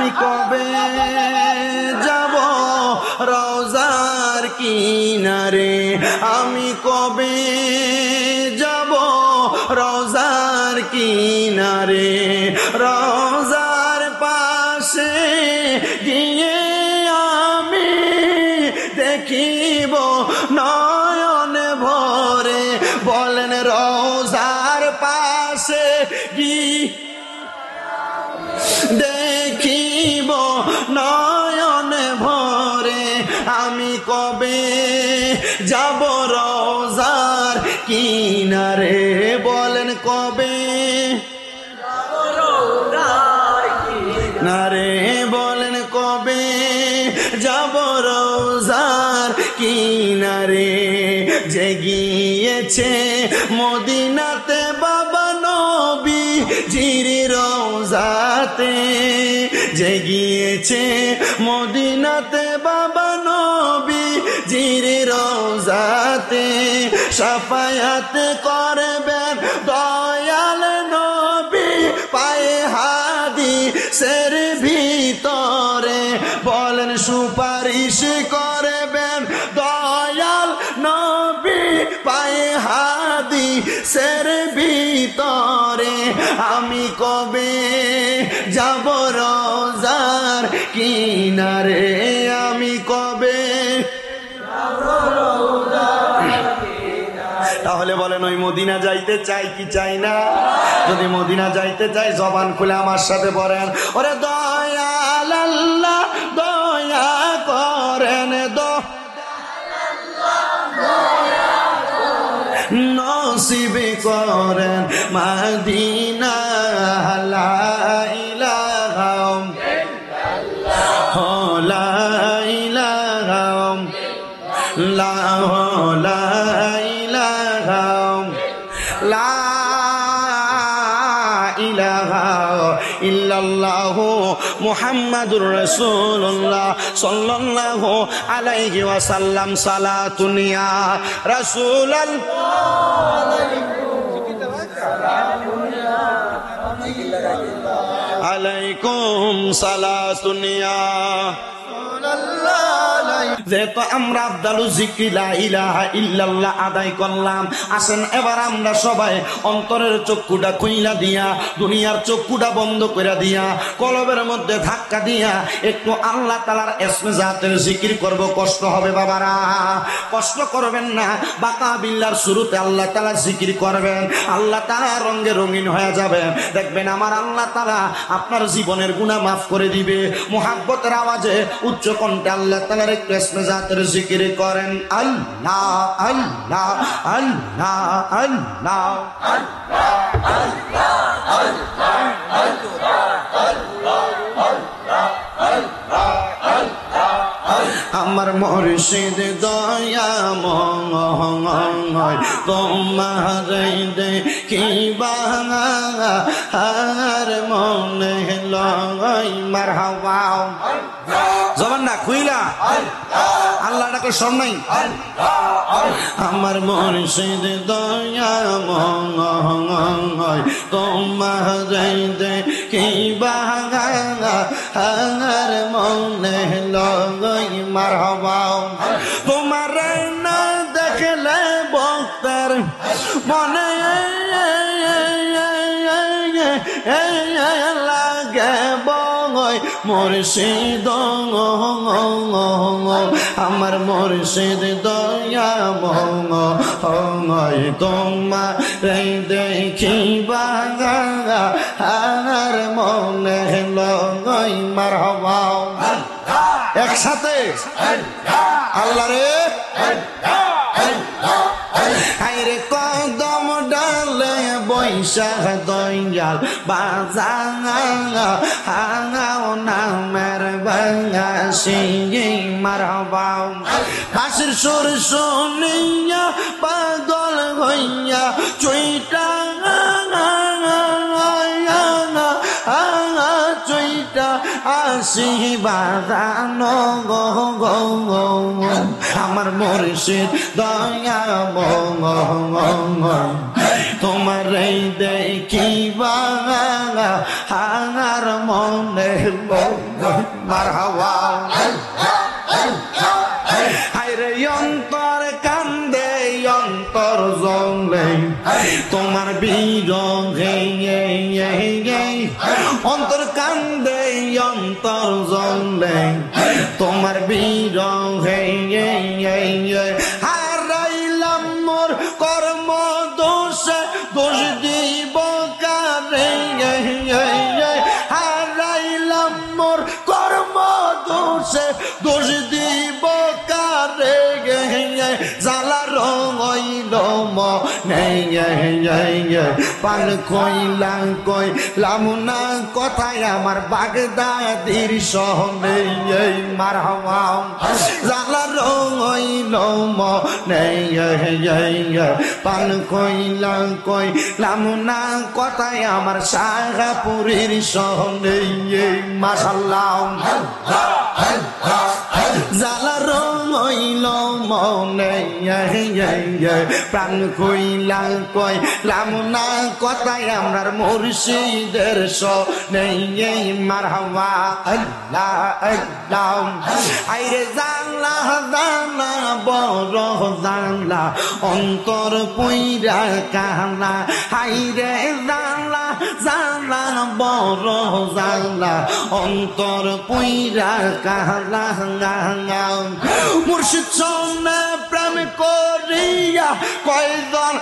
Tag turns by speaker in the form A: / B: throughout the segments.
A: আমি কবে যাব রওজার কিনারে, আমি কবে যাব রওজার কিনারে, রওজার পাশে গিয়ে আমি দেখিব নয়ন ভরে। বলেন রওজার পাশে গিয়ে দেখিব নয়ন ভরে, আমি কবে যাব রওজার কিনারে। বলেন কবে নারে, বলেন কবে যাব রওজার কিনারে। যে গিয়েছে মদিনাতে বাবা নবী জির রওজাতে, যে গিয়েছে মদিনাতে বাবা নবী জির রওজাতে, শাফায়াত করবেন দয়াল নবী পায়ে হাদিসের ভিতরে। বলেন সুপারিশ করবেন দয়াল নবী পায়ে হাদিসের ভিতরে। আমি কবে যাব রওজার কিনারে, আমি কবে। তাহলে বলেন ওই মদিনা যাইতে চাই কি চাই না? যদি মদিনা যাইতে চাই জবান খুলে আমার সাথে বলেন, ওরে দয়াল আল্লাহ দয়া করেন, নসিব করেন মদিনা। লা ইলাহা ইল্লাল্লাহ, লা ইলাহা ইল্লাল্লাহ, লা ইলাহা লা ইলাহা ইল্লাল্লাহ মুহাম্মাদুর রাসূলুল্লাহ সাল্লাল্লাহু আলাইহি ওয়াসাল্লাম। সালাতুন ইয়া রাসূলুল্লাহ আলাইকুম সালাতুন ইয়া। যেহেতু আমরা আফদালু যিকরি লা ইলাহা ইল্লাল্লাহ আদায় করলাম, আসেন এবার আমরা সবাই অন্তরের চক্ষুটা খুইলা দিয়া, দুনিয়ার চক্ষুটা বন্ধ করে দিয়া, কলবের মধ্যে ধাক্কা দিয়া একটু আল্লাহ তাআলার ইসমে জাতের জিকির করব। কষ্ট হবে বাবারা, কষ্ট করবেন না। বাকা বিল্লার শুরুতে আল্লাহ তাআলা জিকির করবেন, আল্লাহ তাআলা রঙে রঙিন হয়ে যাবে। দেখবেন আমার আল্লাহ তাআলা আপনার জীবনের গুনাহ মাফ করে দিবে। মুহাব্বতের আওয়াজে উচ্চ কণ্ঠে আল্লাহ তাআলার একটু ইসমে জাতের জিকির করেন। আল্লাহ আল্লাহ আল্লাহ আল্লাহ আল্লাহ আল্লাহ আমার মুর্শিদ দয়াময় তোমার দেখিবা আর মনে লয় মারহাবা। জবান না খুইলা আল্লাহ ডাকে সব নাই। আমার মুর্শিদ দয়াময় তোমার দেখিবা আর মনে লয় মারহাবা। তোমার না দেখলে বক্তার মনে লাগে বয় মুর্শিদ আমার মুর্শিদ দয়াময় তোমার দেখিবা আর মনে লয় মারহাবা। একসাথে আল্লাহ রে আইরে কদম ডালে বৈশাখ দয়াল বাজাও নামের বাংশি মারহাবা। বাঁশির সুর শুনিয়া পাগল হইয়া চুইটা আসি বাজানো গো আমার মুর্শিদ দয়াময় তোমার এই দেখিবা হাঙার মনে মারহাবা হায়রে অন্তর কান্দে অন্তর জলে তোমার বিরহে অন্তর কান্দে অন্তর জলে তোমার বিরহে হারাইলাম মোর কর্ম দোষে দোষ দিব কারে হারাইলাম মোর কর্ম দোষে দোষ দিব কারে জালা রঙইল মনে পান কইলাম কইলাম না কথায় আমার বাগদাদির সহনে মারহাবা জালা রঙইল মনে পান কইলাম না কথায় আমার শাহপুরীর সহনে মাশাআল্লাহ জালা রঙইল মনে প্রাণ কইলাম না কথায় আমরার মুর্শিদের সনে মারহাবা আল্লাহ আল্লাহ আইরে জানলা জানলা বড় জানলা অন্তর পুইরা কালা হাইরে জানলা জানলা বড় জানলা অন্তর পুইরা কালা মুর্শিদ সনে প্রেম করিয়া কয়জন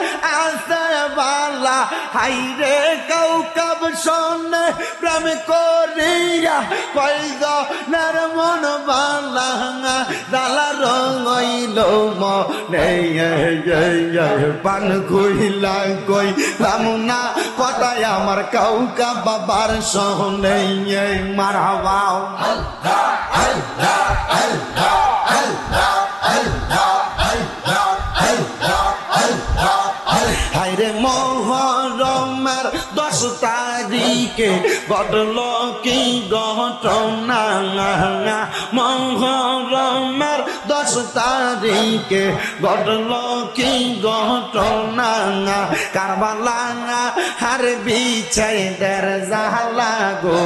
A: আছে বালা হাইরে কৌকব সনে প্রেম করিয়া কয়জনের মন বালা জালা রঙইল মনে পান কইলাম না কথায় আমার কৌকা বাবার সনে মারহাবা হায়রে মোহরমের 10 তারিখে ঘটল কি ঘটনা মোহরমের 10 তারিখে ঘটল কি ঘটনা কারবালা হার বিছাইদের জালা গো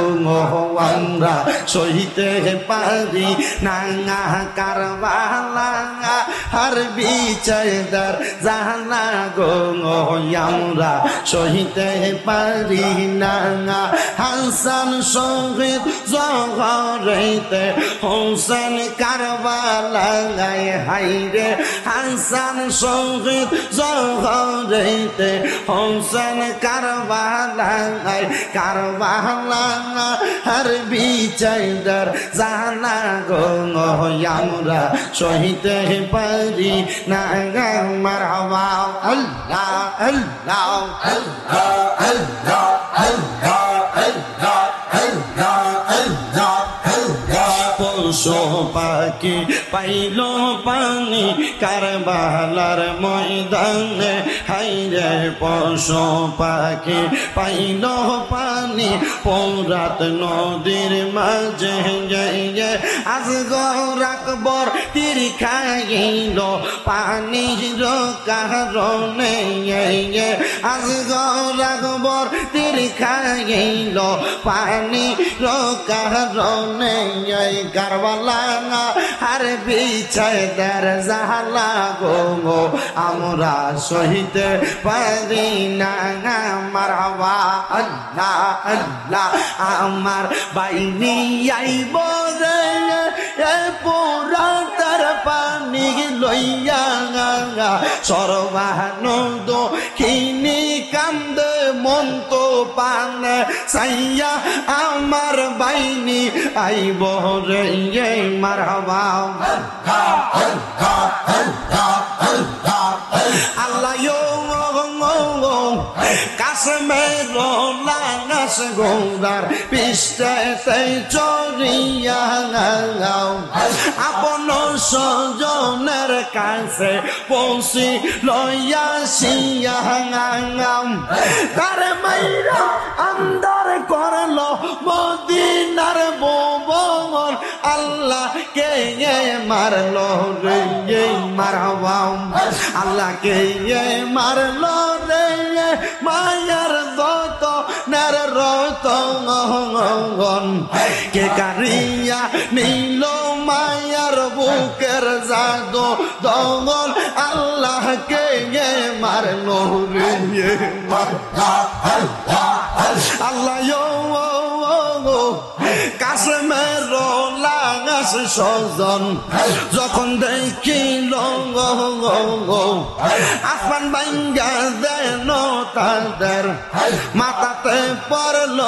A: আমরা সহিতে পারি না কারবালা হার বিছাইদের জালা গো আমরা সহিতে পারি না হাসান শহীদ জহরেতে হোসেন কারবালায় হাইরে হাসান শহীদ জহরেতে হোসেন কারবালায় কারবালা হর বিচাইদার জানা গো আমরা সহিতে পারি না মারহাবা আল্লাহ আল্লাহ আল্লাহ আল্লাহ আল্লাহ আল্লাহ আল্লাহ আল্লাহ পশু পাখি পাইল পানি কারবালার ময়দানে হাইরে পশু পাখি পাইল পানি পৌরাত নদীর মাঝে আজগর আকবর তীর খাইল পানির কারণে আজগর আকবর তীর খাইল পানির কারণে কারবালা আর বিচাইদার জালা গো আমরা সহিতে পারি না মারহাবা আল্লাহ আল্লাহ আমার বাইনি আইব রে পুরা তার পানি লইয়া সর্বানন্দ খিনি কান্দে মন তো পানে সাইয়া আমার বাইনি আইব রে মারহাবা আল্লাহ কাশ্মীর লাগাস গৌরার পিষ্টাতে চরিয়া আপন স্বজনের কাছে পৌঁছি লইয়া শিয়া তার মাইরা আন্দার করল মদিনার ভুবন আল্লাহ কে মারলো রে মারহাবা আল্লাহ কে মারলো রে মায়ার দত নার রতন কে কারিয়া নীল মায়ার বুকের জাদু দঙ্গল আল্লাহ কে মারলো রে আল্লাহ কাশ্মের লাগাস সজন যখন দেখিল আসমান ভাঙ্গা দেন তাদের মাথাতে পড়ল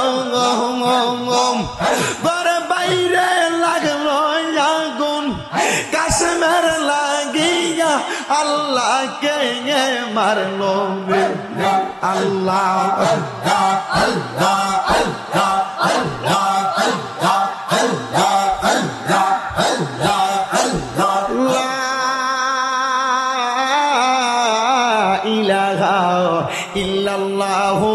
A: ঘরে বাইরে লাগলো আগুন কাশ্মের লাগিয়া আল্লাহ কে মারলো আল্লাহ আল্লাহ ইল্লাল্লাহু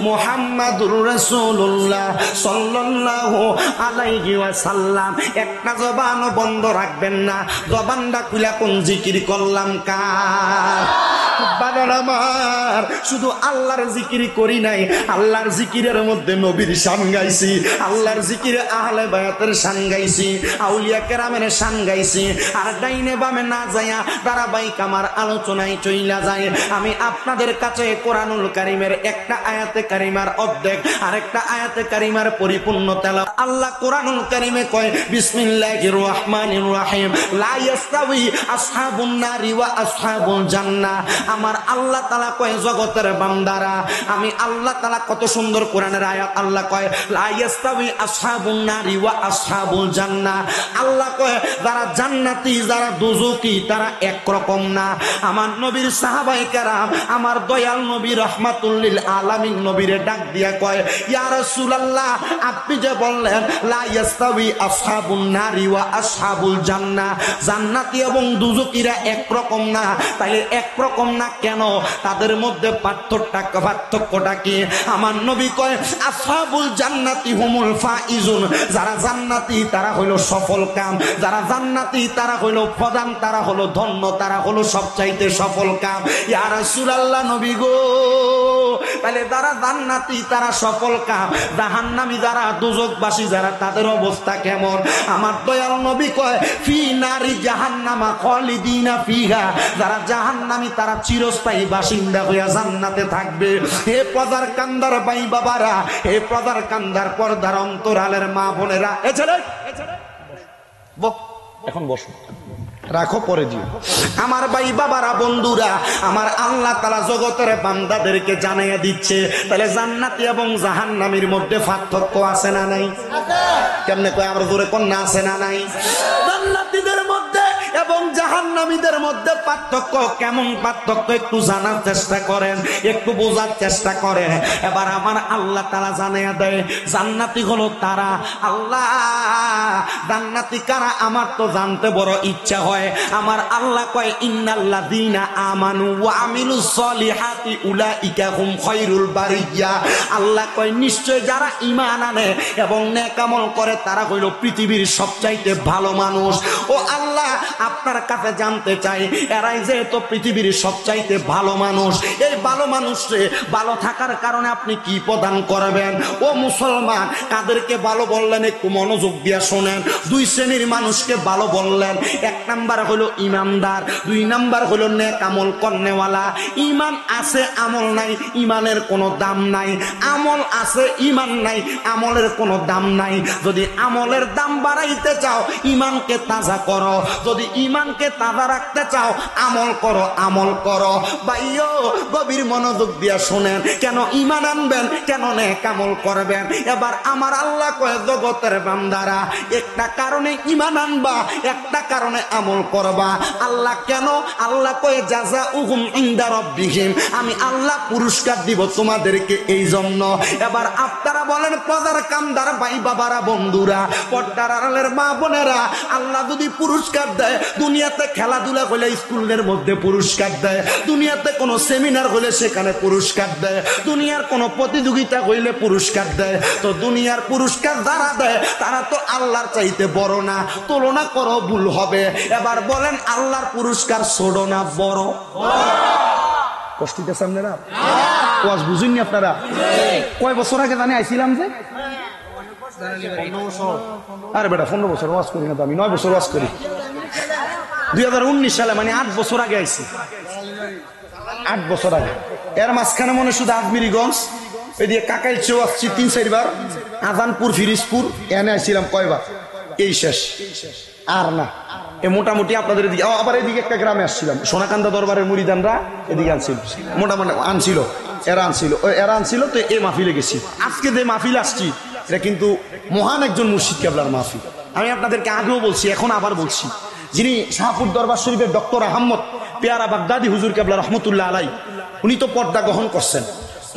A: মুহাম্মাদুর রাসূলুল্লাহ সাল্লাল্লাহু আলাইহি ওয়াসাল্লাম। একটা জবান বন্ধ রাখবেন না, জবানটা খুলে কোন জিকির করলাম কার বানার আমার শুধু আল্লাহর জিকির করি নাই, আল্লাহর জিকিরের মধ্যে নবীর শান গাইছি, আল্লাহর জিকিরে আহলে বায়াতের শান গাইছি, আউলিয়া কেরামের শান গাইছি। আর ডাইনে বামে না যায়া ধারাবাহিক আমার আলোচনায় চইলা যায়। আমি আপনাদের কাছে কোরআনুল কারীমের একটা আয়াতে কারিমার অর্ধেক আরেকটা আয়াতে কারিমার পরিপূর্ণ তেলাওয়াত। আল্লাহ কোরআনুল কারীমে কয় বিসমিল্লাহির রহমানির রহিম লা ইয়াস্তাউই আসহাবুন নারি ওয়া আসহাবুল জান্নাহ। আমার আল্লাহ তাআলা কয় জগতের বান্দারা, আমি আল্লাহ তাআলা কত সুন্দর কোরআনের আয়াত। আল্লাহ কয় লা ইয়াস্তাউই আসহাবুন নারি ওয়া আসহাবুল জান্নাহ। আল্লাহ কয় যারা জান্নাতি যারা দুজকি তারা একরকম না। আমার নবীর সাহাবায়ে কেরাম আমার দয়াল নবী রাহমাতুল লিল আলামিন নবীরে ডাক দিয়া কয় ইয়া রাসূলুল্লাহ আপনি যে বললেন লা ইয়াস্তাউই আসহাবুন নারি ওয়া আসহাবুল জান্নাহ, জান্নাতি এবং দুজকিরা একরকম না, তাইলে একরকম না কেন? তাদের মধ্যে পার্থক্যটা কি? আমার নবী কয় আসহাবুল জান্নাতি হুমুল ফাইজুন, যারা জান্নাতি তারা হলো সফল কাম, যারা জান্নাতি তারা হলো প্রধান, তারা হলো ধন্য, তারা হলো সবচাইতে সফল কাম। ইয়া রাসূলুল্লাহ নবী গো, তাহলে যারা জান্নাতি তারা সফল কাম, জাহান্নামী যারা দুজকবাসী যারা তাদের অবস্থা কেমন? আমার দয়াল নবী কয় ফি নারি জাহান্নামা খালিদিনা ফিহা, যারা জাহান্নামী তারা চিরস্থায়ী বাসিন্দা হইয়া জান্নাতে থাকবে। হে পদার কান্দার ভাই বাবারা, হে পদার কান্দার পর্দার অন্তরালের মা বোনেরা, এ ছেলে এখন বসো, রাখো পরে দিও। আমার ভাই বাবারা বন্ধুরা, আমার আল্লাহ তাআলা জগতের বান্দাদেরকে জানাইয়া দিচ্ছে তাহলে জান্নাতি এবং জাহান্নামীর মধ্যে পার্থক্য আছে না নাই? কেমনে কয় আমরা জোরে কোন না আছে না নাই? জান্নাতীদের মধ্যে এবং জাহান্নামীদের মধ্যে পার্থক্য কেমন? পার্থক্য একটু জানার চেষ্টা করেন, একটু বোঝার চেষ্টা করেন। এবার আমার আল্লাহ তাআলা জানাইয়া দেয় জান্নাতি হলো তারা। আল্লাহ জান্নাতি কারা আমার তো জানতে বড় ইচ্ছা হয়। আমার আল্লাহ কয় ইন্নাল্লাযীনা আমানু ওয়া আমিলুস সলিহাতি উলাইকা হুম খায়রুল বারিয়া। আল্লাহ কয় নিশ্চয় যারা ঈমান আনে এবং নেক আমল করে তারা হইল পৃথিবীর সবচাইতে ভালো মানুষ। ও আল্লাহ আপনার কাছে জানতে চাই এরাই যে তো পৃথিবীর সবচাইতে ভালো মানুষ, এই ভালো মানুষে ভালো থাকার কারণে আপনি কি প্রদান করবেন? ও মুসলমান, কাদেরকে ভালো বললেন একটু মনোযোগ দিয়া শোনেন। দুই শ্রেণীর মানুষকে ভালো বললেন। এক নাম্বার হলো ইমানদার, দুই নাম্বার হলো নেক আমল করনেওয়ালা। ইমান আছে আমল নাই, ইমানের কোনো দাম নাই। আমল আছে ইমান নাই, আমলের কোনো দাম নাই। যদি আমলের দাম বাড়াইতে চাও ইমানকে তাজা করো, যদি ইমানকে তাজা রাখতে চাও আমল করো, আমল করো। ভাইও গভীর মনোযোগ দিয়া শোনেন, কেন ইমান আনবেন, কেন নেক আমল করবেন? এবার আমার আল্লাহ কয় জগতের বান্দারা একটা কারণে ইমান আনবা, একটা কারণে আমল করবা। আল্লাহ কেন? আল্লাহ কয় জাযাউহুম ইনদা রাব্বিহিম, আমি আল্লাহ পুরস্কার দিব তোমাদেরকে এই জন্য। এবার আপনারা বলেন পদার কামদার ভাই বাবারা বন্ধুরা, পর্দার আড়ালের মা বোনেরা, আল্লাহ যদি পুরস্কার দেয় দুনিয়াতে খেলাধুলা হলে স্কুলের মধ্যে পুরস্কার দেয়, দুনিয়াতে কোনো সেমিনার হলে সেখানে পুরস্কার দেয়, দুনিয়ার কোনো প্রতিযোগিতা হইলে পুরস্কার দেয়। তো দুনিয়ার পুরস্কার যারা দেয় তারা তো আল্লাহর চাইতে বড় না, তুলনা করো ভুল হবে। এবার বলেন আল্লাহর পুরস্কার ছোট না বড়? কষ্ট দিতে সামনে না ওয়াজ বুঝুননি আপনারা? কয় বছর আগে জানি আইছিলাম যে, আরে বেটা 15 বছর ওয়াজ করি না তো, আমি 9 বছর ওয়াজ করি। 2019 সালে, মানে 8 বছর আগে আইছি, 8 বছর আগে। এর মাঝখানে মনে শুধু আজমিরিগঞ্জ, এদিকে কাকাইলচেও আসছি 3-4 বার, আজানপুর, ফিরিজপুর, এনে আসছিলাম কয়বার, এই শেষ আর না। এ মোটামুটি আপনাদের এদিকে, আবার এদিকে একটা গ্রামে আসছিলাম, সোনাকান্দা দরবারের মুরিদানরা এদিকে আনছিল, মোটামুটি আনছিল, এরা আনছিল। তো এই মাহফিলে গেছি। আজকে যে মাহফিল আসছি এটা কিন্তু মহান একজন মুর্শিদ কেবলার মাহফিল। আমি আপনাদেরকে আগেও বলছি, এখন আবার বলছি, যিনি শাহপুর দরবার শরীফের ডক্টর আহমদ পেয়ারা বাগদাদি হুজুর কেবলা রহমতুল্লাহ আলাই, উনি তো পর্দা গ্রহণ করছেন।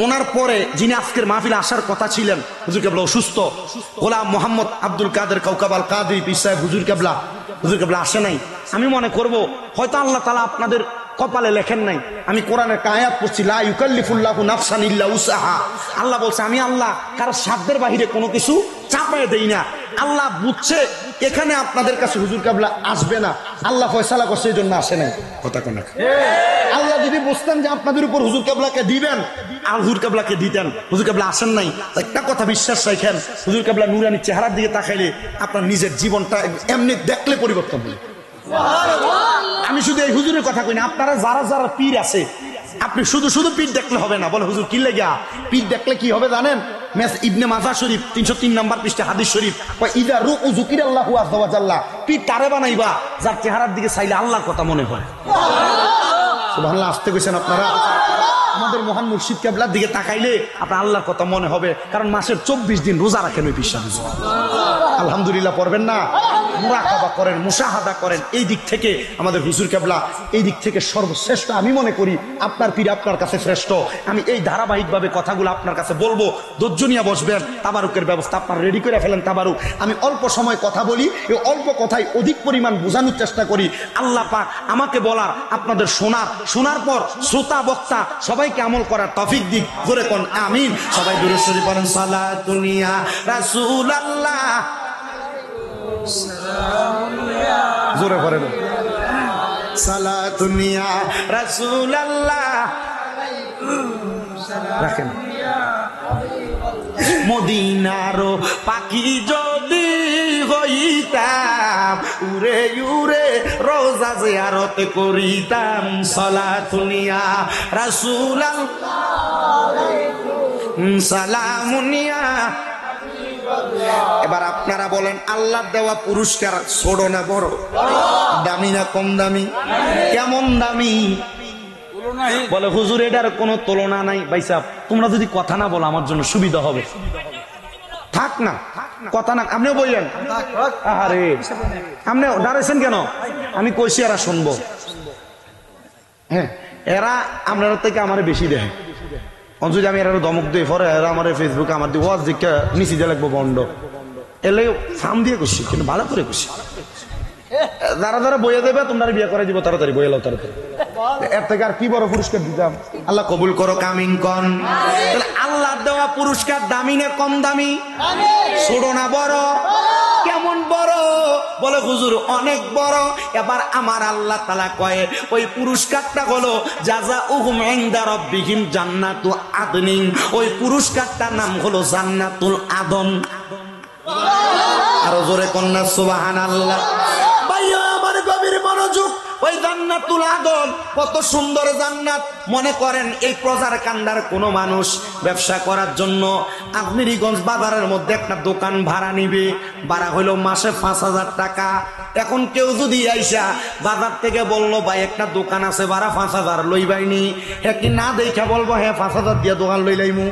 A: ওনার পরে যিনি আজকের মাহফিলে আসার কথা ছিলেন, হুজুর কেবলা অসুস্থ, গোলাম মোহাম্মদ আব্দুল কাদের কাউকাবাল কাদরি পীর সাহেব হুজুর কেবলা আসে নাই। আমি মনে করব হয়তো আল্লাহ তাআলা আপনাদের কপালে লেখেন নাই। আমি কোরআনের আয়াত পড়ছি, লা ইউকাল্লিফুল্লাহু নাফসান ইল্লা উসআহা। আল্লাহ বলছে আমি আল্লাহ কারো সাধ্যের বাহিরে কোনো কিছু চাপায় দেই না। আল্লাহ বুঝছে এখানে আপনাদের কাছে হুজুর কেবলা আসবে না, আল্লাহ ফয়সালা করছে, এই জন্য আসে নাই। কথা কোন? আল্লাহ যদি বুঝতেন যে আপনাদের উপর হুজুর কেবলাকে দিবেন, আর হুজুর কেবলাকে দিতেন। হুজুর কেবলা আসেন নাই। একটা কথা বিশ্বাস রাখেন, হুজুর কেবলা নুরানি চেহারার দিকে তাকাইলে আপনার নিজের জীবনটা এমনি দেখলে পরিবর্তন হবে। আমি শুধু এই হুজুরের কথা কই না, আপনারা যারা যারা পীর আছে, আপনি শুধু পীর দেখলে হবে না। বলে হুজুর কি লেগা পীর দেখলে কি হবে জানেন? ইবনে মাজাহ শরীফ 303 নম্বর পৃষ্ঠা হাদিস শরীফ, ইদা রুউ যুকিরাল্লাহু আযজা ওয়া জাল্লা, পীর তারে বানাইবা যার চেহারার দিকে চাইলে আল্লাহর কথা মনে হয়। সুবহানাল্লাহ, আসতে কইছেন আপনারা। আমাদের মহান মুর্শিদ কেবলার দিকে তাকাইলে আপনার আল্লাহর কথা মনে হবে, কারণ মাসের 24 দিন রোজা রাখেন ওই পীর সাহেব। আলহামদুলিল্লাহ পড়বেন না? মুরাকাবা করেন, মুশাহাদা করেন। এই দিক থেকে আমাদের হুজুর কেবলা এই দিক থেকে সর্বশ্রেষ্ঠ। আমি মনে করি আপনার পীর আপনার কাছে শ্রেষ্ঠ। আমি এই ধারাবাহিকভাবে কথাগুলো আপনার কাছে বলবো, ধৈর্য নিয়ে বসবেন। তাবারুকের ব্যবস্থা আপনার রেডি করে ফেলেন। তাবারুক আমি অল্প সময় কথা বলি, এই অল্প কথায় অধিক পরিমাণ বোঝানোর চেষ্টা করি। আল্লাহ পাক আমাকে বলার, আপনাদের শোনার পর শ্রোতা বক্তা সবাইকে আমল করার তৌফিক দিক। করে কোন আমিন। সবাই দুরূদ শরীফ পড়েন। সালাতুন ইয়া রাসূলুল্লাহ, জোরে পড়েন। সালাতুন ইয়া রাসূলুল্লাহ, রাখেন। মদিনার পাখি যদি হইতাম, উড়ে উড়ে রোজা জিয়ারত করিতাম। সালাতুন ইয়া রাসূলুল্লাহ, সালামুন ইয়া। এবার আপনারা বলেন আল্লাহর দেওয়া পুরস্কার ছোট না বড়? দামি না কম দামি? কেমন দামি? বলে হুজুর এটার কোনো তুলনা নাই। ভাই সাহেব, তোমরা যদি কথা না বলো আমার জন্য সুবিধা হবে। থাক না কথা না, আপনিও বললেন। আরে আপনি দাঁড়াইছেন কেন? আমি কইছি এরা শুনবো। হ্যাঁ, এরা আপনার থেকে আমার বেশি দেখে। যদি আমি এরা ধমক দিই পরে এরা আমার ফেসবুকে আমার দিয়ে ওয়াজ দিকে নিচে দিয়ে লাগবো বন্ড, এলে ফার্ম দিয়ে করছি, কিন্তু ভালো করে করছি। যারা যারা বইয়ে দেবে তোমরা বিয়ে করে দিব, তাড়াতাড়ি বইয়ে লাও তাড়াতাড়ি। এর থেকে আর কি বড় পুরস্কার দিতাম? আল্লাহ কবুল করো, কামিন কন। আল্লাহ দেওয়া পুরস্কার দামি না কম দামি? ছোট না বড়? কেমন বড়? বলে হুজুর অনেক বড়। এবার আমার আল্লাহ তাআলা কয় ওই পুরস্কারটা হলো জাযাউহুম ইনদা রাব্বিহিম জান্নাতু আদনিন। ওই পুরস্কারটার নাম হলো জান্নাতুল আদন। আরো জোরে কন্যা সুবহানাল্লাহ। ভাইয়া আমার গভীর মনোযোগ। ওই জান্নাতুল আদন কত সুন্দর জান্নাত। মনে করেন এই প্রজার কান্ডার কোনো মানুষ ব্যবসা করার জন্য আজমিরিগঞ্জ বাজারের মধ্যে একটা দোকান ভাড়া নিবে, ভাড়া হইল মাসে 5,000 টাকা। এখন কেউ যদি আইসা বাজার থেকে বললো ভাই একটা দোকান আছে ভাড়া 5,000 লইবাইনি, হ্যাঁ কি না দেখা বলবো হ্যাঁ 5,000 দিয়ে দোকান লইলাইমু?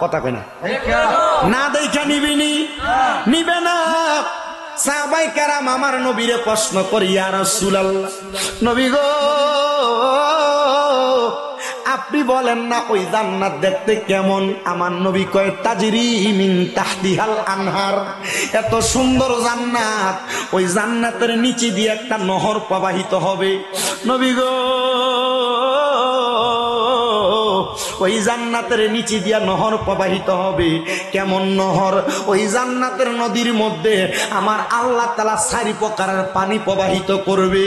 A: কথা কই না? না দেখা নিবিনি, নিবে না। সাহাবায়ে কেরাম আমার নবীরে প্রশ্ন করি, ইয়া রাসূলুল্লাহ, নবী গো আপনি বলেন না ওই জান্নাত দেখতে কেমন? আমার নবী কয় তাজরি মিন তাহতিহাল আনহার। এত সুন্দর জান্নাত, ওই জান্নাতের নিচে দিয়ে একটা নহর প্রবাহিত হবে। নবী গো, ওই জান্নাতের নিচে দিয়া নহর প্রবাহিত হবে। কেমন নহর? ওই জান্নাতের নদীর মধ্যে আমার আল্লাহ তাআলা 4 প্রকারের পানি প্রবাহিত করবে।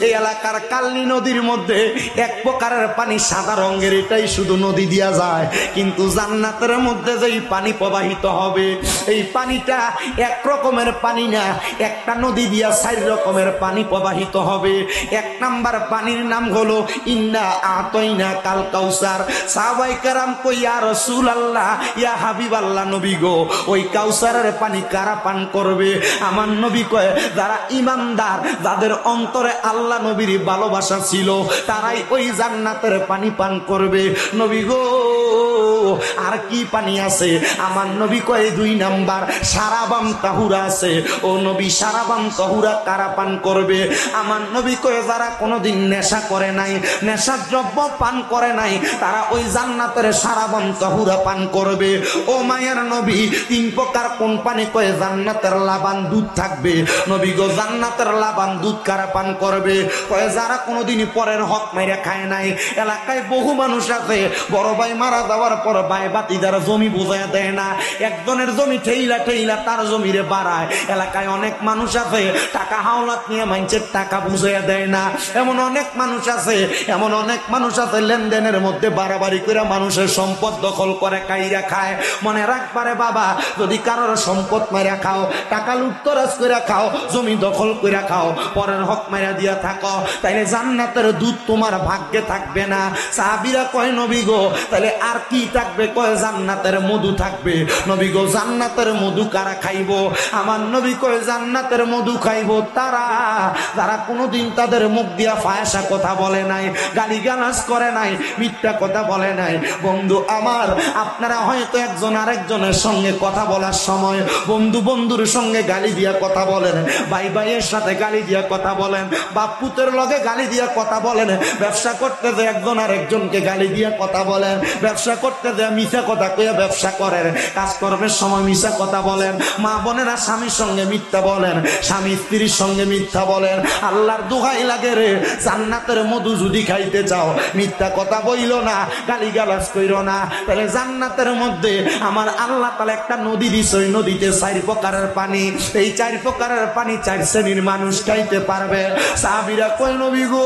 A: এই এলাকার কালনি নদীর মধ্যে এক প্রকারের পানি সাদা রঙের, এটাই শুধু নদী দিয়া যায়। কিন্তু জান্নাতের মধ্যে যেই পানি প্রবাহিত হবে, এই পানিটা এক রকমের পানি না, একটা নদী দিয়া 4 রকমের পানি প্রবাহিত হবে। 1 নাম্বার পানির নাম হলো ইন্না আতাইনা কাল কাউসার। সাহাবায়ে কেরাম কই ইয়া রাসূলুল্লাহ, ইয়া হাবিবাল্লাহ, নবী গো, ওই কাউসারের পানি কারা পান করবে? আমার নবী কয় যারা ঈমানদার, যাদের অন্তরে আল্লাহ নবীর ভালোবাসা ছিল, তারাই ওই জান্নাতের পানি পান করবে। নবী গো, আর কি পানি আছে? আমার নবী কয় 2 নাম্বার সারাবাম তাহুরা আছে। ও নবী, সারাবাম তাহুরা কারা পান করবে? আমার নবী কয় যারা কোনোদিন নেশা করে নাই, নেশার দ্রব্য পান করে নাই, তারা ওই জান্নাতের সারাবাম তাহুরা পান করবে। ও মায়ের নবী, 3 প্রকার কোন পানি? কয় জান্নাতের লাবান দুধ থাকবে। নবী গো, জান্নাতের লাবান দুধ কারা পান করবে? কয় যারা কোনোদিন পরের হক মেরে খায় নাই। এলাকায় বহু মানুষ আছে, বড় ভাই মারা যাওয়ার পর ভাই বাতিদার জমি বুঝাইয়া দেয় না, একজনের জমি ঠেইলা ঠেইলা তার জমিরে বাড়ায়। এলাকায় অনেক মানুষ আছে টাকা হাওলাত নিয়ে মানুষের টাকা বুঝাইয়া দেয় না। এমন অনেক মানুষ আছে, এমন অনেক মানুষ আছে লেনদেনের মধ্যে বাড়াবাড়ি করে মানুষের সম্পদ দখল করে কাইরা খায়। মনে রাখবারে বাবা, যদি কারোর সম্পদ মাইরা খাও, টাকা লুটতরাজ করে খাও, জমি দখল করে খাও, পরের হক মাইরা দিয়া থাকো, তাইলে জান্নাতের দুধ তোমার ভাগ্যে থাকবে না। সাহাবীরা কয় নবী গো, তাহলে আর কি থাকবে? কয় জান্নাতের মধু থাকবে। নবী গো, জান্নাতের মধু কারা খাইব? আমার নবী কয় জান্নাতের মধু খাইব তারা যারা কোনোদিন তাদের মুখ দিয়া ফায়সা কথা বলে নাই, গালিগালাজ করে নাই, মিথ্যা কথা বলে নাই। বন্ধু আমার, আপনারা হয়তো একজন আরেকজনের সঙ্গে কথা বলার সময় বন্ধু বন্ধুর সঙ্গে গালি দিয়া কথা বলেন, ভাই ভাইয়ের সাথে গালি দিয়া কথা বলেন, বাপ পুতের লগে গালি দিয়া কথা বলেন, ব্যবসা করতে যে একজন আরেকজনকে গালি দিয়া কথা বলেন, ব্যবসা করতে যে মিথ্যা কথা কইয়া ব্যবসা করেন, কাজকর্মের সময় মিথ্যা কথা বলেন, মা বোনেরা স্বামীর সঙ্গে মিথ্যা বলেন, স্বামী স্ত্রীর সঙ্গে মিথ্যা বলেন। আল্লাহর দোহাই লাগে রে, জান্নাতের মধু যদি খাইতে চাও, মিথ্যা কথা বইল না, গালিগালাজ কইরো না। তাহলে জান্নাতের মধ্যে আমার আল্লাহ তাআলা একটা নদী দিছে, ওই নদীতে 4 প্রকারের পানি। এই 4 প্রকারের পানি 4 শ্রেণীর মানুষ খাইতে পারবে। সাহাবীরা কয় নবী গো,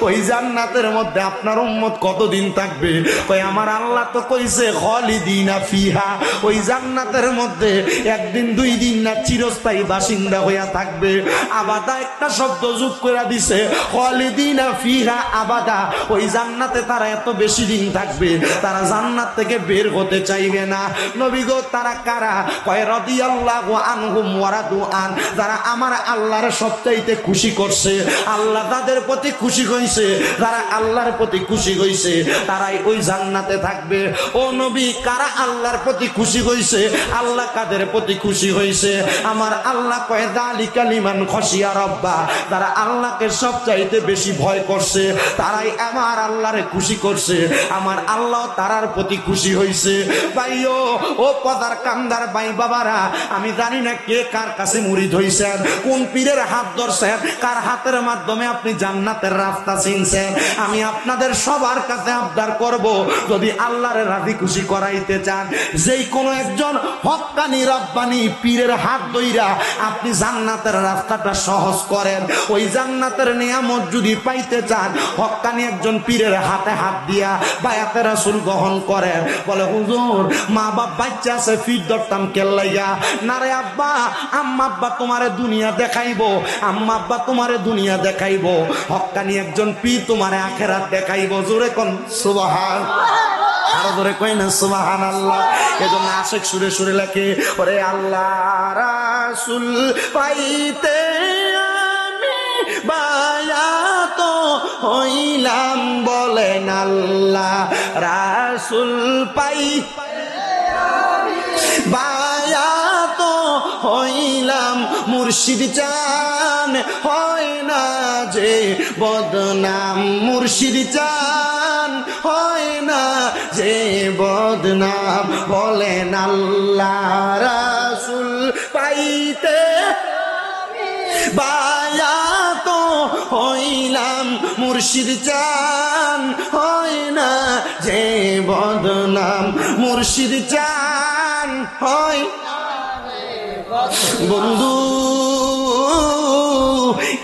A: ওই জান্নাতের মধ্যে আপনার উম্মত কতদিন থাকবে? কই আমার আল্লাহ তো কইছে খালিদিনা ফিহা, ওই জান্নাতের মধ্যে 1 দিন 2 দিন না, চিরস্থায়ী বাসিন্দা হইয়া থাকবে। আবাদা একটা শব্দ যোগ করে দিছে, খালিদিনা ফিহা আবাদা। ওই জান্নাতে তারা এত বেশি দিন থাকবে, তারা জান্নাত থেকে বের হতে চাইবে না। নবী গো, তারা কারা? কয় রাদিয়াল্লাহু আনহুম ওয়া রাদু আন, যারা আমার আল্লাহর সবচাইতে খুশি করছে, আল্লাহ তাদের প্রতি খুশি হইছে, যারা আল্লাহর প্রতি খুশি হইছে তারাই ওই জান্নাতে থাকবে। ও নবী, কারা আল্লাহর প্রতি খুশি হইছে? আল্লাহ কাদের প্রতি খুশি হইছে? আমার আল্লাহ কয় যালিকা লিমান খাশিয়া রাব্বা, যারা আল্লাহকে সবচাইতে বেশি ভয় করছে, তারাই আমার আল্লাহরে খুশি করছে, আমার আল্লাহ তারার প্রতি খুশি হইছে। ভাইও, ও পদার কান্দার ভাই বাবারা, আমি জানি না কে কার কাছে মুরিদ হইছেন, কোন পীরের হাত ধরছেন, কার হাতের মাধ্যমে আপনি জান্নাতের রাস্তা চিনছেন। আমি আপনাদের সবার কাছে আবদার করব, যদি আল্লাহর রাজি খুশি করাইতে চান, যেই কোনো একজন হক্কানি রব্বানি পীরের হাত ধইরা আপনি জান্নাতের রাস্তাটা সহজ করেন। ওই জান্নাতের নিয়ামত যদি পাইতে চান, হক্কানি একজন পীরের হাতে হাত দিয়া বায়াতে রাসূল গ্রহণ করেন। বলে হুজুর, মা বাপ বাচ্চা আছে, ফির ধরতাম কেল্লাইয়া না রে আব্বা, আম্মা আব্বা তোমারে দুনিয়া দেখাইবো, আম্মা আব্বা তোমারে দুনিয়া দেখাইবো, হক্কানি একজন পীর তোমারে আখিরাত দেখাইবো। জোরে কোন সুবহান, আরো জোরে কই না সুবহানাল্লাহ। এজন্য আশিক সুরে সুরে লেখে, ওরে আল্লাহ রাসূল পাইতে আমি বায়াত হইলাম, বলেন আল্লাহ রাসূল পাই বায়াত হইলাম মুর্শিদ চান হয় না যে বদনাম মুর্শিদ চান হয় না যে বদনাম বলেন আল্লাহ রাসূল পাইতে বায়াত হইলাম মুর্শিদ চান হয় না যে বদনাম মুর্শিদ চান হয় বন্ধু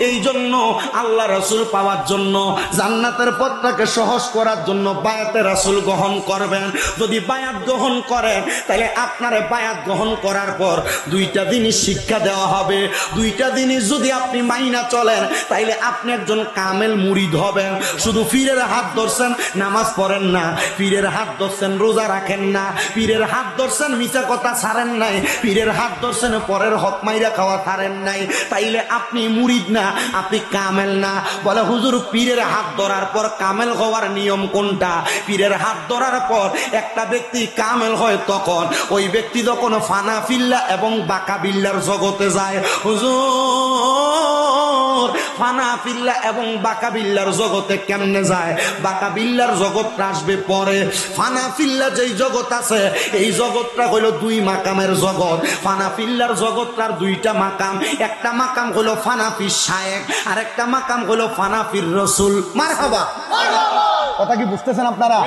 A: এই জন্য আল্লাহ রাসূল পাওয়ার জন্য জান্নাতের পথটাকে সহজ করার জন্য বায়াতে রাসূল গ্রহণ করবেন। যদি বায়াত গ্রহণ করেন তাহলে আপনার বায়াত গ্রহণ করার পর দুইটা জিনিস শিক্ষা দেওয়া হবে। দুইটা জিনিস যদি আপনি মাইনা চলেন তাইলে আপনি একজন কামেল মুরিদ হবেন। শুধু পীরের হাত ধরছেন নামাজ পড়েন না, পীরের হাত ধরছেন রোজা রাখেন না, পীরের হাত ধরছেন মিছা কথা ছাড়েন নাই, পীরের হাত ধরছেন পরের হক মাইরা খাওয়া ছাড়েন নাই, তাইলে আপনি মুরিদ না, আপনি কামেল না। বলে হুজুর পীরের হাত ধরার পর কামেল হওয়ার নিয়ম কোনটা? পীরের হাত ধরার পর একটা ব্যক্তি কামেল হয় তখন ওই ব্যক্তি যখন ফানা ফিল্লা এবং বাঁকা বিল্লার জগতে যায়। হুজুর ফানা ফিল্লা এবং বাঁকা বিল্লার জগতে কেমনে যায়? বাঁকা বিল্লার জগৎটা আসবে পরে। ফানা ফিল্লা যেই জগৎ আছে এই জগৎটা হইল দুই মাকামের জগৎ। ফানা ফিল্লার জগৎটার দুইটা মাকাম, একটা মাকাম হলো ফানাফি শায়েখ আর একটা মাকাম হলো ফানাফির রসুল। মারহাবা। কথা কি বুঝতেছেন আপনারা?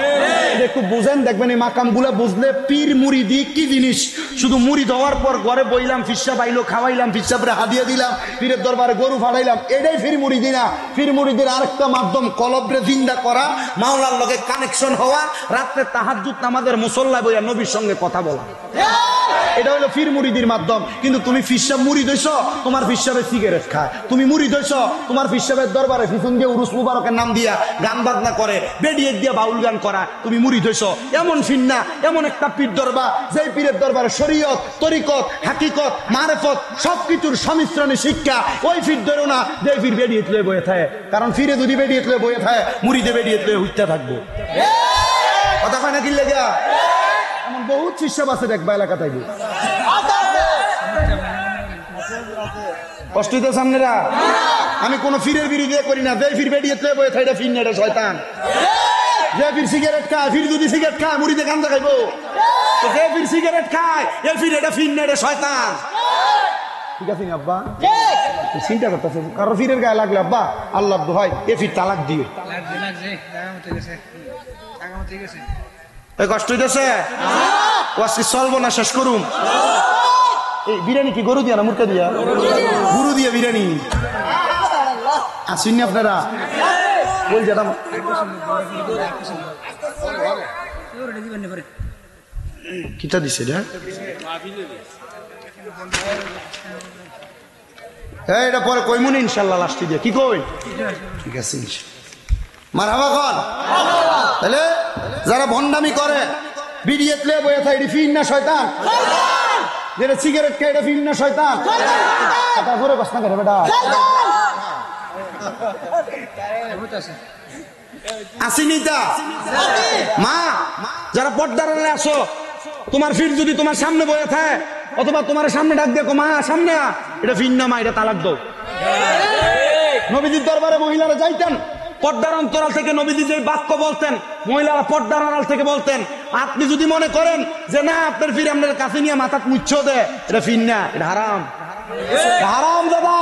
A: একটু বুঝেন, দেখবেন এই মাকাম গুলা বুঝলে পীর মুরিদি কি জিনিস। শুধু মুরিদ হওয়ার পর ঘরে বইলাম, ফিসা পাইলো খাওয়াইলাম, ফিসাপরে হাদিয়া দিলাম, পীরের দরবারে গরু ফাড়াইলাম, এটাই ফির মুরিদি না। ফির মুরিদের আরেকটা মাধ্যম কলবরে জিন্দা করা, মাওলার লগে কানেকশন হওয়া, রাত্রে তাহাজ্জুদ নামাজের মুসল্লায় বইয়া নবীর সঙ্গে কথা বলা, এটা হলো ফির মুরিদির মাধ্যম। কিন্তু তুমি ফিসাব মুরিদ হইছ, তোমার ফিসাবে সিগারেট খায়। তুমি মুরিদ হইছ, তোমার ফিসাবের দরবারে পিছন দিয়ে উরুস মুবারকের নাম দিয়া গান বাজনা করে, বেডিয়েট দিয়া বাউল গান করা, তুমি মুরিদ হইছ। এমন ফিন্না, এমন একটা পীর দরবার যেই পীরের দরবারে শরীয়ত, তরিকত, হাকিকত, মারেফত সবকিছুর সংমিশ্রণে শিক্ষা। ওই ফির ধরো না যে ফির বেডিয়েট লয়ে বয়ে থাকে, কারণ ফিরে যদি বেডিয়েট লয়ে বয়ে থাকে মুরিদে বেডিয়েট লয়ে উঠতে থাকবো। কথা কয় না কি লেগা? এমন বহুত শিষ্য আছে দেখবা এলাকা থাকবে। কষ্ট হইতে সামনেরা, আমি কোন ফিরের বিরোধিতা করি না। যে ফির বেডিয়ে বয়ে থাকে এটা ফির না, এটা শয়তান। যে ফির সিগারেট খায়, ফির যদি সিগারেট খায় মুড়িতে গাঞ্জা খাইবো। তো যে ফির সিগারেট খায় এ ফির এটা ফির না, এটা শয়তান। ঠিক আছে আব্বা, চিন্তা করতেছে কারো ফিরের গায়ে লাগলে আব্বা আল্লাহ দোহাই এ ফির তালাক দিও। কষ্ট হইতেছে, চলবো না, শেষ করুন। এই বিরিয়ানি কি গরু দিয়া না মুরগা দিয়া? গরু দিয়া বিরিয়ানি। আসুন আপনারা বল যেতাম কিটা দিছে এটা পরে কইমুনি ইনশাল্লাহ লাস্টে দিয়ে। কি কই? ঠিক আছে মারহাবা কন। তাহলে যারা ভণ্ডামি করে বিড়িয়ে তুলে বয়ে থাকে এটা ফির না শয়তান, যেটা সিগারেট খায় এটা ফির না শয়তান। তারপরে বাসনা করে বেটা আসিনি তা মা, যারা পর্দার আসো, তোমার ফির যদি তোমার সামনে বয়ে থাকে অথবা তোমার সামনে ডাক দেখো মা সামনে, এটা ফির না মা, এটা তালাক দাও। নবীজির দরবারে মহিলারা যাইতেন, পর্দার অন্তরাল থেকে নবীজি যে বাক্য বলতেন মহিলারা পর্দার আড়াল থেকে বলতেন। আপনি যদি মনে করেন যে না আপনার ফিরে আপনার কাছে নিয়ে মাথা মুচ্ছ দে, এটা ফির না, এটা হারাম। হারাম দাদা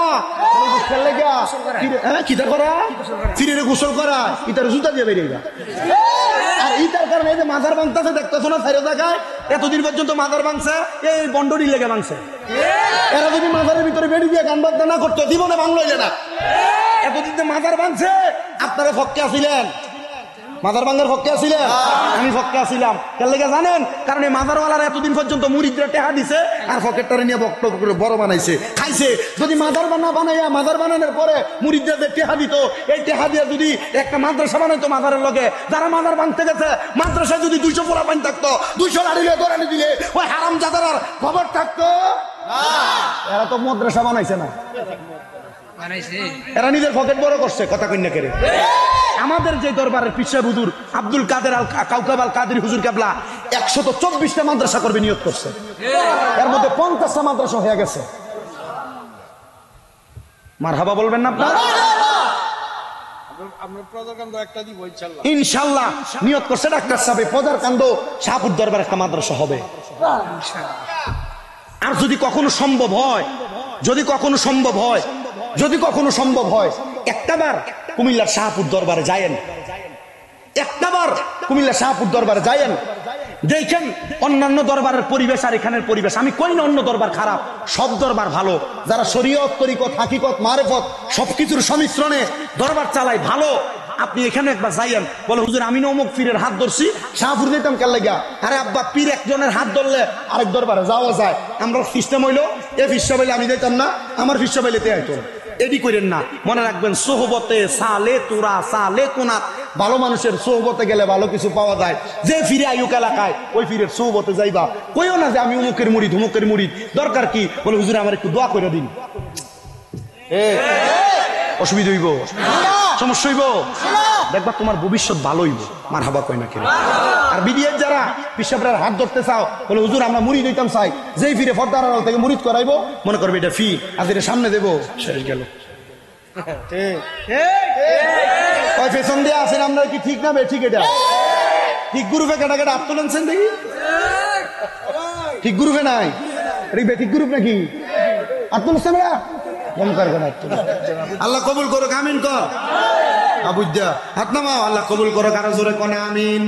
A: কিটা করা, ফিরে গোসল করা, ইটার জুতা দিয়ে বেরিয়ে। আর ইটার কারণে এই যে মাজার ভাঙতেছে দেখতেছো না সাইরে জায়গায়, এতদিন পর্যন্ত মাজার ভাঙছে এই বন্ডরি লেগে ভাঙছে। এরা যদি মাজারের ভিতরে বেরিয়ে দিয়ে গান বাজনা না করতো জীবনে ভাঙলো না। এতদিন মাজার ভাঙছে, আপনারা ফক্কে আসিলেন, মাজার ভাঙার ফক্কে আসিলেন, আমি ফক্কে আসিলাম। কেন লেগে জানেন? কারণ এই মাজারওয়ালারা এতদিন পর্যন্ত মুরিদরা টেহা দিছে আর ফকেটটারে নিয়ে বক্তব্য করে বড় বানাইছে, খাইছে। যদি মাজার বানাইয়া মাজার বানানোর পরে মুরিদরা যে টেহা দিত, এই টেহা দিয়ে যদি একটা মাদ্রাসা বানাইতো মাজারের লগে, যারা মাজার ভাঙতে গেছে মাদ্রাসায় যদি 200 পোলা পানি থাকতো, 200 লাড়ি দৌড়ানি দিলে ওই হারাম জাদার খবর থাকতো। এরা তো মাদ্রাসা বানাইছে না, এরা নিজের পকেট বড় করছে। কথা কন্যা কেড়ে আমাদের যে দরবারের পিসা হুজুর আব্দুল কাদের আল কাউকাব আল কাদের হুজুর কেবলা 124টা মাদ্রাসা করবে নিয়ত করছে, এর মধ্যে 50টা মাদ্রাসা হয়ে গেছে। মারহাবা বলবেন না আপনারা? ইনশাল্লাহ নিয়ত করছে ডাক্তার সাহেব, পজার কান্দ শাহপুর দরবার একটা মাদ্রাসা হবে। আর যদি কখনো সম্ভব হয়, যদি কখনো সম্ভব হয় একটাবার কুমিল্লার শাহপুর দরবারে যায়েন, একটাবার কুমিল্লা শাহপুর দরবারে যায়েন, দেখেন অন্যান্য দরবারের পরিবেশ আর এখানের পরিবেশ। আমি কই না অন্য দরবার খারাপ, সব দরবার ভালো। যারা শরীয়ত, তরিকত, হাকিকত, মারেফত সবকিছুর সংমিশ্রণে দরবার চালায় ভালো। আপনি এখানে একবার যাইয়েন, বলে হুজুর আমি না অমুক পীরের হাত ধরছি, শাহপুর যেতাম কেন লাগিয়া? আরে আব্বা, পীর একজনের হাত ধরলে আরেক দরবারে যাওয়া যায়। আমরা সিস্টেম হইলো এ ফিসা পাইলে আমি যাইতাম না, আমার ফিসা পাইলে তে আইতো। এডি করেন না, মনে রাখবেন সোহবতে সালে তোরা সালে কোনাত, ভালো মানুষের সোহবতে গেলে ভালো কিছু পাওয়া যায়। যে ফিরে আয়ুক এলাকায় ওই ফিরের সোহবতে যাইবা, কইও না যে আমি অমুকের মুরিদ। দরকার কি? বলে হুজুর আমার একটু দোয়া করে দিন। অসুবিধা হইব, সমস্যা হইব, দেখবা তোমার ভবিষ্যৎ ভালো হইব। মারহাবা কই না কেন? আর বিডিএর যারা পিসাবরার হাত ধরতে চাও, বলে হুজুর আমরা মুরিদ হইতাম চাই, যেই ফিরে ফর্দার আড়াল থেকে মুরিদ করাইবো, মনে করবে এটা ফি, আর এটা সামনে দেবো, শেষ গেল। পেছন দিয়ে আসেন আমরা কি ঠিক না? ঠিক, এটা ঠিক গ্রুপে কেটা কেটা আপ তোলেনছেন দেখি, ঠিক গ্রুপে নাই, ঠিক গ্রুপ নাকি আপ তুলছেন? আল্লাহ কবুল করুক, আমিন কর। আবুদ্দা হাত নামাও, আল্লাহ কবুল করো, কারো জোরে কোনে আমিন।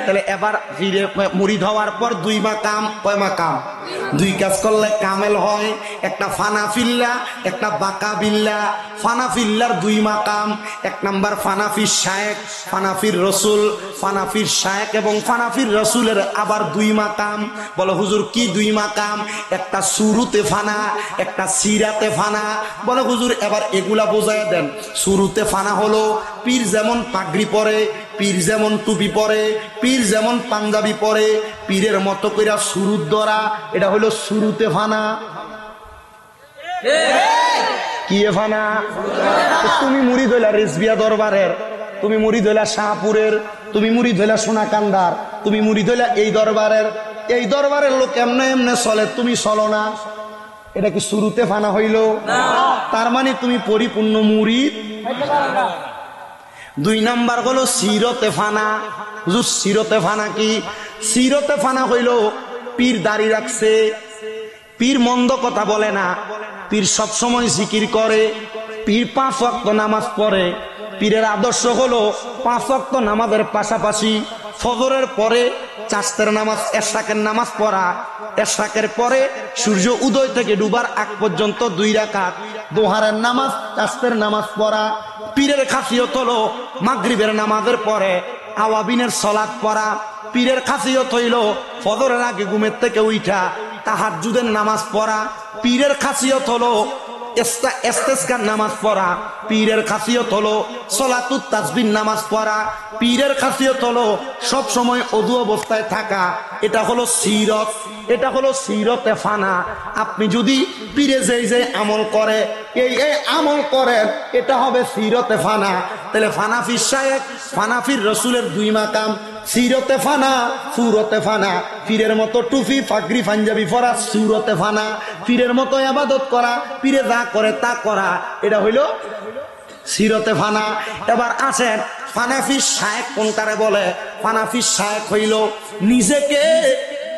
A: তাহলে এবার ফিরে মুরিদ হওয়ার পর 2 মাকাম, কয় মাকাম? 2 কাজ করলে কামেল হয়। একটা ফানাফিল্লা, একটা বাকা বিল্লা। ফানাফিল্লার 2 মাকাম, 1 নাম্বার ফানাফির শায়েক, ফানাফির রসুল, ফানাফির শায়েক এবং ফানাফির রসুলের আবার 2 মাকাম। বলো হুজুর কি 2 মাকাম? একটা শুরুতে ফানা, একটা সিরাতে ফানা। বলো হুজুর এবার এগুলা বোঝায় দেন। শুরুতে ফানা হলো পীর যেমন পাগড়ি পরে, পীর যেমন টুপি পরে, পীর যেমন পাঞ্জাবি পরে, পীরের মতো কইরা শুরুত ধরা, এটা হলো শুরুতে ফানা। কি ফানা? তুমি মুরিদ হইলা রেজবিয়া দরবারের, তুমি মুরিদ হইলা শাহপুরের, তুমি মুরিদ হইলা সোনাকান্দার, তুমি মুরিদ হইলা এই দরবারের। এই দরবারের লোক এমনে এমনে চলে, তুমি চলো না, এটা কি শুরুতে ফানা হইল? তার মানে তুমি পরিপূর্ণ মুরিদ। 2 নাম্বার হলো সিরতে ফানা। হুজুর সিরতে ফানা কি? সিরতে ফানা হইল পীর দাড়ি রাখছে, পীর মন্দ কথা বলে না, পীর সবসময় জিকির করে, পীর 5 ওয়াক্ত নামাজ পড়ে। পীরের আদর্শ হলো 5 ওয়াক্ত নামাজের পাশাপাশি ফজরের পরে চাস্তের নামাজ, এশরাকের নামাজ পড়া, এশরাকের পরে সূর্য উদয় থেকে ডুবার আগ পর্যন্ত 2 রাকাত দোহারের নামাজ, চাস্তের নামাজ পড়া। পীরের খাসিয়ত হলো মাগরিবের নামাজের পরে আওয়াবিনের সালাত পড়া। পীরের খাসিয়ত হইল ফজরের আগে ঘুমের থেকে উঠা তাহাজ্জুদের নামাজ পড়া। পীরের খাসিয়ত হলো ইস্তেসকার নামাজ পড়া। পীরের খাসিয়ত হলো সলাতুত তাসবিহ নামাজ পড়া। পীরের খাসিয়ত হলো সব সময় ওযু অবস্থায় থাকা। এটা হলো সিরত, এটা হলো সিরতে ফানা। আপনি যদি পীরে যেই আমল করে, এই আমল করেন, এটা হবে সিরতে ফানা। তাহলে ফানাফির শায়েখ, ফানাফির রসুলের 2 মাকাম, সিরতে ফানা, সুরতে ফানা। পীরের মতো টুপি পাগড়ি পাঞ্জাবি পরা, সুরতে ফানা। পীরের মতো ইবাদত করা, পীরে যা করে তা করা, এটা হইল সিরতে ফানা। এবার আসেন ফানাফির শায়েখ কোনটারে বলে? ফানাফির শায়েখ হইল নিজেকে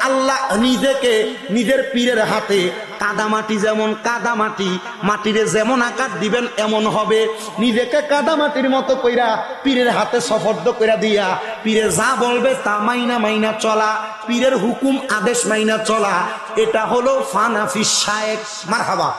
A: আল্লাহ, নিজেকে নিজের পীরের হাতে কাদামাটি, যেমন কাদামাটি, মাটিরে যেমন আকার দিবেন এমন হবে। নিজেকে কাদামাটির মতো কইরা পীরের হাতে সফর্দ কইরা দিয়া পীরে যা বলবে তা মাইনা চলা, পীরের হুকুম আদেশ মাইনা চলা, এটা হলো ফানাফির শায়েখ। মারহাবা,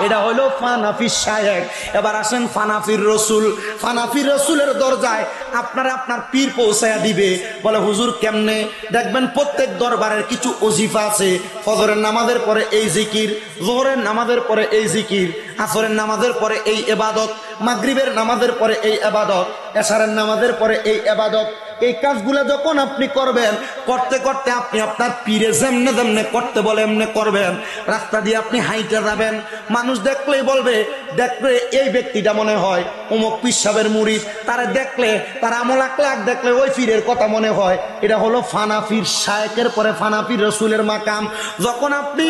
A: এটা হলো ফানাফির শায়েখ। এবার আসেন ফানাফির রসুল। ফানাফির রসুলের দরজায় আপনারা আপনার পীর পৌঁছায়া দিবে। বলে হুজুর কেমনে? দেখবেন প্রত্যেক দরবারের কিছু ওজিফা আছে। ফজরের নামাজের পরে এই জিকির, যোহরের নামাজের পরে এই জিকির, আসরের নামাজের পরে এই ইবাদত, মাগরিবের নামাজের পরে এই ইবাদত, এশারের নামাজের পরে এই ইবাদত। এই কাজগুলো যখন আপনি করবেন, করতে করতে আপনি আপনার পীরে যেমনে করতে বলে এমনি করবেন। রাস্তা দিয়ে আপনি হাইটে যাবেন, মানুষ দেখলেই বলবে দেখলে এই ব্যক্তিটা মনে হয় অমুক পীর সাহেবের মুরিদ, তারা দেখলে তার আমল আখলাক দেখলে ওই পীরের কথা মনে হয়। এটা হলো ফানাফির শায়েকের পরে ফানাফির রসুলের মাকাম। যখন আপনি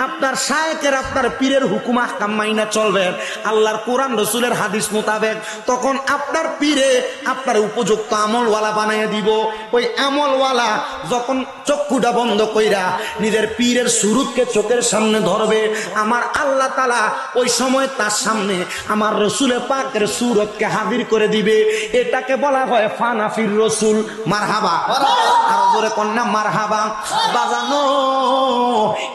A: আপনার শায়েকের আপনার পীরের হুকুম আহকাম মাইনা চলবেন আল্লাহর কোরআন রসুলের হাদিস মোতাবেক, তখন আপনার পীরে আপনার উপযুক্ত আমলওয়ালা বানিয়ে দিব। ওই আমলওয়ালা যখন চক্ষুটা বন্ধ কইরা নিজের পীরের সুরতকে চোখের সামনে ধরবে, আমার আল্লাহ তাআলা ওই সময় তার সামনে আমার রসুলের পাকের সুরতকে হাজির করে দিবে। এটাকে বলা হয় ফানাফির রসুল। মারহাবা, আরো জোরে কন্যা মারহাবা। বাজানো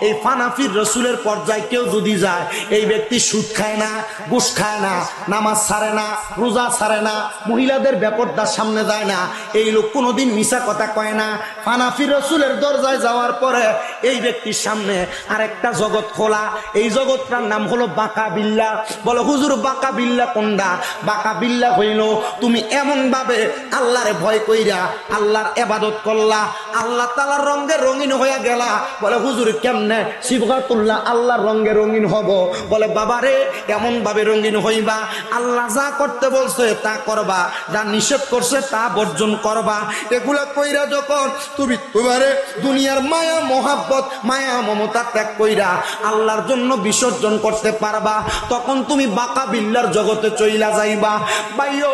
A: এই ফানাফির রসুলের পর্যায়ে কেউ যদি যায়, এই ব্যক্তি সুদ খায় না, ঘুষ খায় না, নামাজ ছাড়ে না, রোজা ছাড়ে না, মহিলাদের বেপরদার সামনে যায় না, এই লোক কোনোদিন মিছা কথা কয় না। ফানাফির রসুলের দরজায় যাওয়ার পরে এই ব্যক্তির সামনে আরেকটা জগৎ খোলা। এই জগৎটার নাম হলো বাঁকা বিল্লা। বলো হুজুর বাঁকা বিল্লা কোনটা? বাঁকা বিল্লা হইল তুমি এমন ভাবে আল্লাহরে ভয় কইরা আল্লাহর ইবাদত করলা, আল্লাহ তাআলার রঙে রঙিন হয়ে গেলা। বলে হুজুর কেমনে? সিবগাতুল্লাহ আল্লাহর রঙে রঙিন হব। বলে বাবারে এমন ভাবে রঙিন হইবা, আল্লাহ যা করতে বলছে তা করবা, যা নিষেধ করছে তা বর্জন করবা। এগুলা কইরা যখন তুমি তোমারে দুনিয়ার মায়া মোহাব্বত মায়া মমতা ত্যাগ কইরা আল্লাহর জন্য বিসর্জন করতে পারবা, তখন তুমি বাঁকা বিল্লার জগতে চইলা যাইবা। ভাইও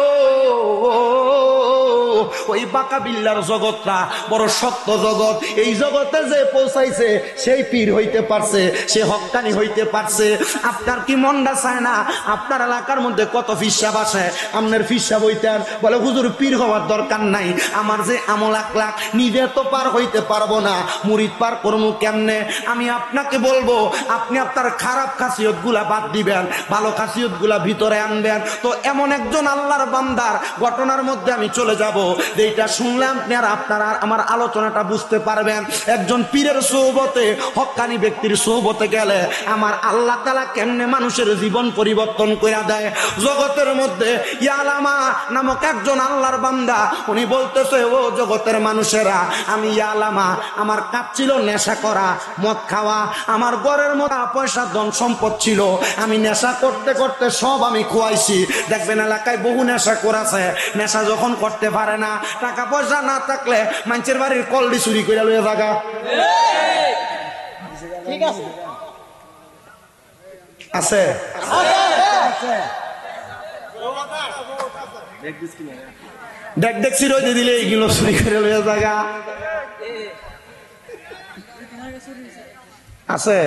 A: ওই বাঁকা বিল্লার জগৎটা বড় শক্ত জগৎ। এই জগতে যে পৌঁছাইছে সেই পীর হইতে পারছে, সে হক্কানি হইতে পারছে। আপনার কি মনটা চায় না আপনার এলাকার মধ্যে কত ফিসাব আসে, আপনার ফিসাব হইতেন? বলে হুজুর পীর হওয়ার দরকার নাই, আমার যে আমল আখলাক নিজে তো পার হইতে পারবো না, মুরিদ পার করবো কেমনে? আমি আপনাকে বলবো আপনি আপনার খারাপ খাসিয়ত গুলা বাদ দিবেন, ভালো খাসিয়ত গুলা ভিতরে আনবেন। তো এমন একজন আল্লাহর বান্দার ঘটনার মধ্যে আমি চলে যাব, যেটা শুনলে আপনি আর আপনারা আমার আলোচনাটা বুঝতে পারবেন। একজন পীরের সোহবতে, হক্কানি ব্যক্তির সোহবতে গেলে আমার আল্লাহ তাআলা কেমনে মানুষের জীবন পরিবর্তন করে দেয়। জগতের মধ্যে ইয়ালামা নামক একজন আল্লাহর বান্দা, উনি বলতেছে ও জগতের মানুষেরা, আমি ইয়ালামা আমার কাজ ছিল নেশা করা, মদ খাওয়া, আমার ঘরের মতো পয়সা ধন সম্পদ ছিল, আমি নেশা করতে করতে সব আমি খোয়াইছি। দেখবেন এলাকায় বহু নেশা করেছে, নেশা যখন করতে পারে না, টাকা পয়সা না থাকলে মানুষের বাড়ির কলডি চুরি করে লইয়া জায়গা। ঠিক আছে আছে দেখ দেখছি রইতে দিলে এইগুলো চুরি করে লইয়া জায়গা আছে।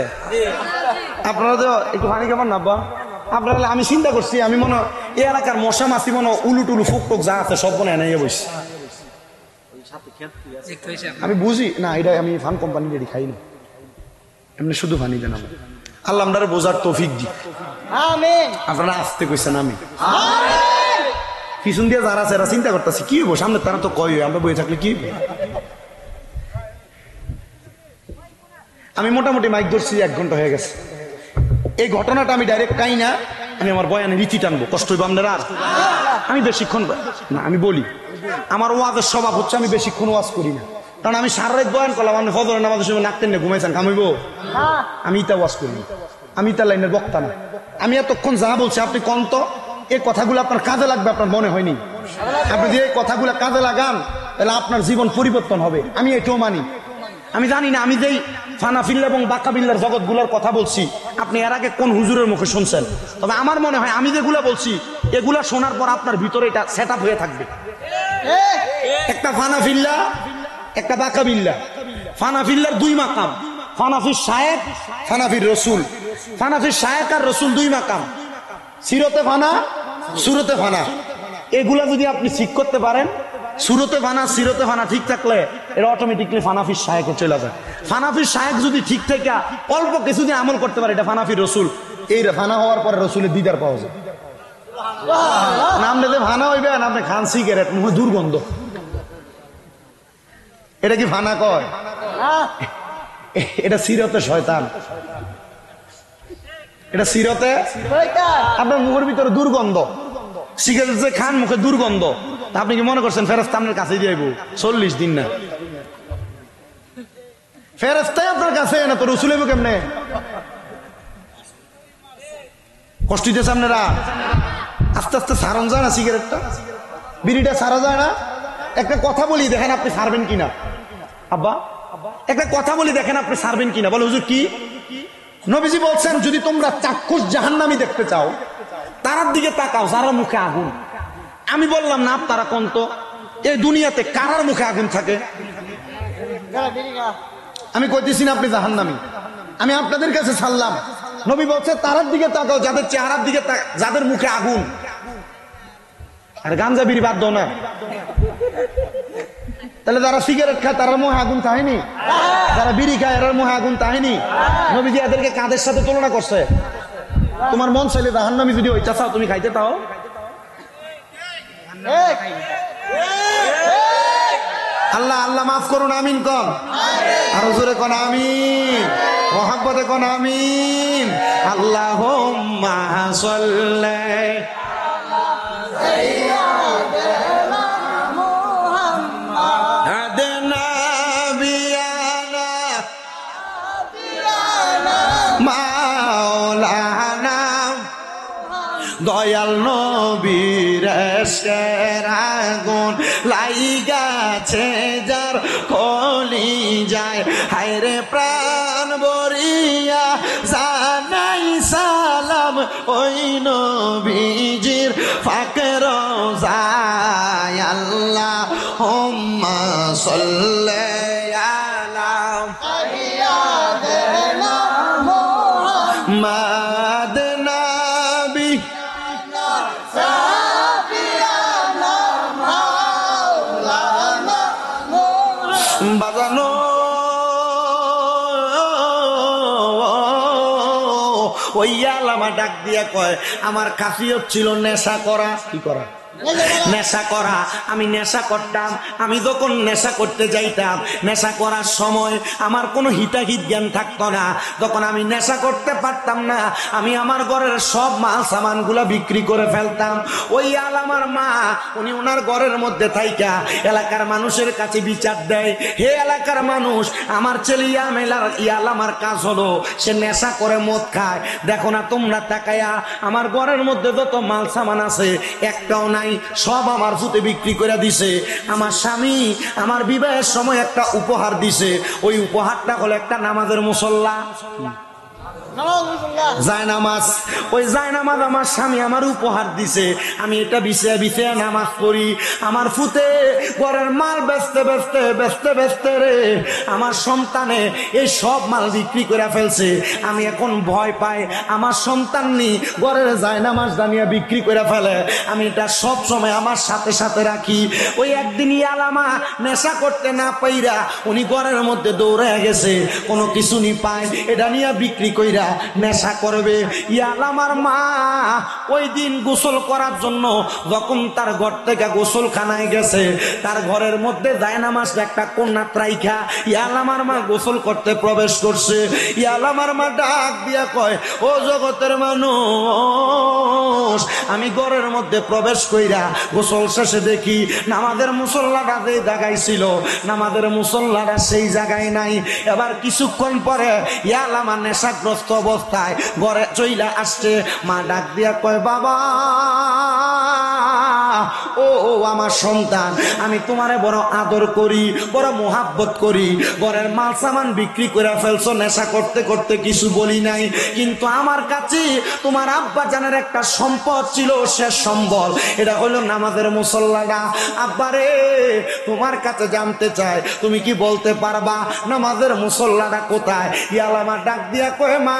A: আপনারা তো একটু পানি কেমন নাব্বা আপনারা? আমি চিন্তা করছি, আমি মনে এই এলাকার মশা মাছি মনে উলুটুলু ফুক টুক যা আছে সব মনে এনে বসছি। আমি বুঝি না, এটা আমি ফান কোম্পানি রেডি খাই না, এমনি শুধু ফানি দেন। আল্লাহ আমরা বোঝার তৌফিক দি। আপনারা আসতে কইছেন, আমি পিছন দিয়ে যারা আছে এরা চিন্তা করতেছি কি হবো সামনে, তারা তো কয় আমরা বয়ে থাকলে কি। আমি মোটামুটি মাইক ধরছি 1 ঘন্টা হয়ে গেছে। এই ঘটনাটা আমি ডাইরেক্ট কাই না, আমি আমার বয়ানে রীতি টানবো, কষ্ট হইব আপনারা। আমি বেশিক্ষণ না, আমি বলি আমার ওয়াজের স্বভাব হচ্ছে আমি বেশিক্ষণ ওয়াজ করি না, কারণ আমি সারা রাত বয়ান করলাম, আমি ফজরের নামাজের সময় নাকতেন না ঘুমাইছেন কামাইব, আমি ইটা ওয়াজ করি না, আমি ইটা লাইনের বক্তা না। আমি এতক্ষণ যা বলছি আপনি কন্ত এই কথাগুলো আপনার কাজে লাগবে, আপনার মনে হয়নি? আপনি যে এই কথাগুলো কাজে লাগান তাহলে আপনার জীবন পরিবর্তন হবে, আমি এটাও মানি। আমি জানি না আমি যেই ফানাফিল্লা এবং বাকাবিল্লার জগৎগুলোর কথা বলছি আপনি এর আগে কোন হুজুরের মুখে শুনছেন, তবে আমার মনে হয় আমি যেগুলো বলছি এগুলা শোনার পর আপনার ভিতরে এটা সেট আপ হয়ে থাকবে। একটা ফানাফিল্লা, একটা বাকাবিল্লা। ফানাফিল্লার 2 মাকাম, ফানাফির শায়েক, ফানাফির রসুল। ফানাফির শায়েক আর রসুল 2 মাকাম, সিরতে ফানা, সুরতে ফানা। এগুলা যদি আপনি ঠিক করতে পারেন, সুরতে ফানা সিরতে ফানা ঠিক থাকলে এটা অটোমেটিকলি ফানাফির শায়েকে চলে যায়। ফানাফির শায়েক যদি ঠিক থেকে অল্প কিছু দিয়ে আমল করতে পারে, এটা ফানাফির রসুল। এই ফানা হওয়ার পরে রসুলের দিদার পাওয়া যায়। নামটা যে ফানা হইবেন আপনি খান সিগারেট, মুখে দুর্গন্ধ, এটা কি ফানা কয়? এটা সিরতে শয়তান, এটা সিরতে আপনার মুখের ভিতরে দুর্গন্ধ। সিগারেট যে খান মুখে দুর্গন্ধ, আপনি কি মনে করছেন ফেরেশতা আপনার কাছে যাইব? 40 দিন না, ফেরেশতাই আপনার কাছে না তো রসুল হইব কেমনে? কষ্ট দিতেছে আপনারা? আস্তে আস্তে সারণ যায় না সিগারেটটা, বিড়িটা সারা যায় না? একটা কথা বলি দেখেন আপনি সারবেন কিনা। আব্বা একটা কথা বলি দেখেন আপনি সারবেন কিনা। বলে হুজুর কি? নবীজি বলছেন যদি তোমরা চাক্ষুষ জাহান্নামী দেখতে চাও তারার দিকে তাকাও যারা মুখে আগুন। আমি বললাম না আপনারা কোন তো এই দুনিয়াতে কারার মুখে আগুন থাকে? আমি কইতেছি না আপনি জাহান্নামী, আমি আপনাদের কাছে ছাড়লাম। নবী বলছে তারার দিকে তাকাও যাদের চেহারার দিকে, যাদের মুখে আগুন। আর গাঞ্জা বিড়ি বাদ দাও না, তাহলে যারা সিগারেট খায় তারার মুখে আগুন তাহেনি, যারা বিড়ি খায় এরার মুখে আগুন তাহেনি। নবীজি এদেরকে কাদের সাথে তুলনা করছে? তোমার মন চাইলে জাহান্নামী যদি ওইটা চাও তুমি খাইতে তাও। আল্লাহ আল্লাহ মাফ করুন, আমিন কন, আরো জোরে কন আমিন, মহাব্বতে কন আমিন। আল্লাহুম্মা সাল্লি মাওলানা দয়াল নবীর আগুন লাইগাছে যার কলি যায়, হায়রে প্রাণ বরিয়া জানাই সালাম ওই নবীজির ফাকে রোজায়। আল্লাহুম্মা সাল্লি আলা মুহাম্মাদ নবী বাজানো। ওই আলামা ডাক দিয়া কয় আমার কাফিয়ত ছিল নেশা করা। কি করা? নেশা করা। আমি নেশা করতাম। আমি যখন নেশা করতে যাইতাম, নেশা করার সময় আমার কোনো হিতাহিত জ্ঞান থাকতো না। যখন আমি নেশা করতে পারতাম না, আমি আমার ঘরের সব মাল সামান গুলা বিক্রি করে ফেলতাম। ওই আলামার মা উনি ওনার ঘরের মধ্যে থাইকা এলাকার মানুষের কাছে বিচার দেয়, হে এলাকার মানুষ, আমার ছেলে ইয়ালামার কাজ হলো সে নেশা করে মদ খায়। দেখো না তোমরা তাকায়া, আমার ঘরের মধ্যে যত মাল সামান আছে একটাও নাই, সব আমার ফুতে বিক্রি করে দিছে। আমার স্বামী আমার বিবাহের সময় একটা উপহার দিছে, ওই উপহারটা হলো একটা নামাজের মুসল্লা, জায়নামাজ। ওই জায়নামাজ আমার স্বামী আমার উপহার দিছে, আমি এটা বিছিয়ে বিছিয়ে নামাজ পড়ি। আমার ফুতে ঘরের মাল বেচতে বেচতে বেচতে বেচতে রে আমার সন্তানে এই সব মাল বিক্রি করে ফেলছে। আমি এখন ভয় পাই আমার সন্তান নি ঘরের জায়নামাজ দানিয়া বিক্রি করে ফেলে, আমি এটা সব সময় আমার সাথে সাথে রাখি। ওই একদিন আলামা নেশা করতে না পাইরা উনি ঘরের মধ্যে দৌড়ে গেছে, কোনো কিছু নি পায় এটা নিয়ে বিক্রি কইরা নেশা করবে। ইয়ালামার মা ওই দিন গোসল করার জন্য যখন তার ঘর থেকে গোসলখানায় গেছে, তার ঘরের মধ্যে জায়নামাজ একটা কন্যা ত্রাইখা ইয়ালামার মা গোসল করতে প্রবেশ করছে। ইয়ালামার মা ডাক দিয়া কয়, ও জগতের মানুষ, আমি ঘরের মধ্যে প্রবেশ কইরা গোসল শেষে দেখি নামাজের মুসল্লাটা যে জায়গায় ছিল নামাজের মুসল্লাটা সেই জায়গায় নাই। এবার কিছুক্ষণ পরে ইয়ালামা নেশাগ্রস্ত অবস্থায় ঘরে চইলা আসছে। মা ডাক দিয়া কয়, বাবা ও আমার সন্তান, আমি তোমারে বড় আদর করি, বড় মোহাব্বত করি, ঘরের মাল সামান বিক্রি করে ফেলছো, নেশা করতে করতে কিছু বলি নাই, কিন্তু আমার কাছে তোমার আব্বা জানের একটা সম্পদ ছিল, শেষ সম্বল, এটা হলো নামাজের মুসল্লাটা। আব্বারে তোমার কাছে জানতে চাই, তুমি কি বলতে পারবা নামাজের মুসল্লাটা কোথায়? ইয়ালামা ডাক দিয়া কয়, মা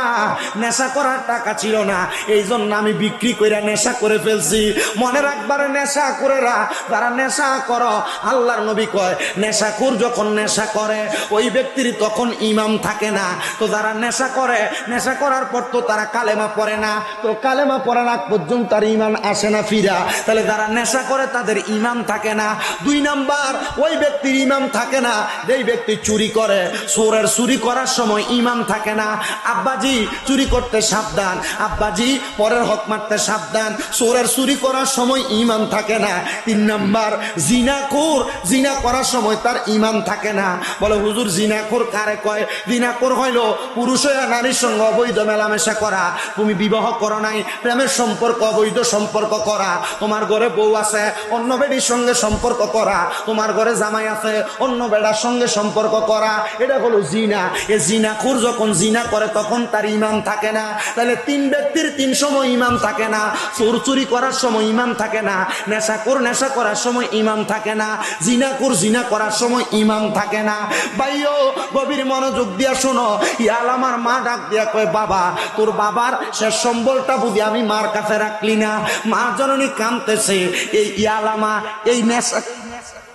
A: নেশা করার টাকা ছিল না, এই জন্য আমি বিক্রি করে নেশা করে ফেলছি। মনে রাখবারে নেশা করেরা যারা নেশা করো, আল্লাহর নবী কয় নেশাখোর যখন নেশা করে ওই ব্যক্তির তখন ইমাম থাকে না। তো যারা নেশা করে, নেশা করার পর তো তারা কালেমা পড়ে না, তো কালেমা পড়ার আগ পর্যন্ত তার ইমান আসে না ফিরা, তাহলে যারা নেশা করে তাদের ইমাম থাকে না। 2 নাম্বার, ওই ব্যক্তির ইমাম থাকে না যেই ব্যক্তি চুরি করে। চোরের চুরি করার সময় ইমাম থাকে না। আব্বাজি চুরি করতে সাবধান, আব্বাজি পরের হক মারতে সাবধান। চোরের চুরি করার সময় ইমাম থাকে থাকে না। 3 নাম্বার জিনাখোর, জিনা করার সময় তার ঈমান থাকে না। বলে হুজুর জিনাখোর কারে কয়? জিনাখোর হইল পুরুষ হয়ে নারীর সঙ্গে অবৈধ মেলামেশা করা। তুমি বিবাহ করো নাই, প্রেমের সম্পর্ক, অবৈধ সম্পর্ক করা। তোমার ঘরে বউ আছে, অন্য বেডির সঙ্গে সম্পর্ক করা। তোমার ঘরে জামাই আছে, অন্য বেড়ার সঙ্গে সম্পর্ক করা। এটা হলো জিনা। এই জিনাখোর যখন জিনা করে তখন তার ঈমান থাকে না। তাহলে 3 ব্যক্তির 3 সময় ঈমান থাকে না। চোর চুরি করার সময় ঈমান থাকে না, নেশাখোর নেশা করার সময় ঈমান থাকে না, জিনাখোর জিনা করার সময় ঈমান থাকে না। ভাইও গভীর মনোযোগ দিয়া শোনো। ইয়াল আমার মা ডাক দিয়া কয়, বাবা তোর বাবার শেষ সম্বলটা বুঝি আমি মার কাছে রাখলি না। মা জননী কাঁদতেছে। এই ইয়ালামা এই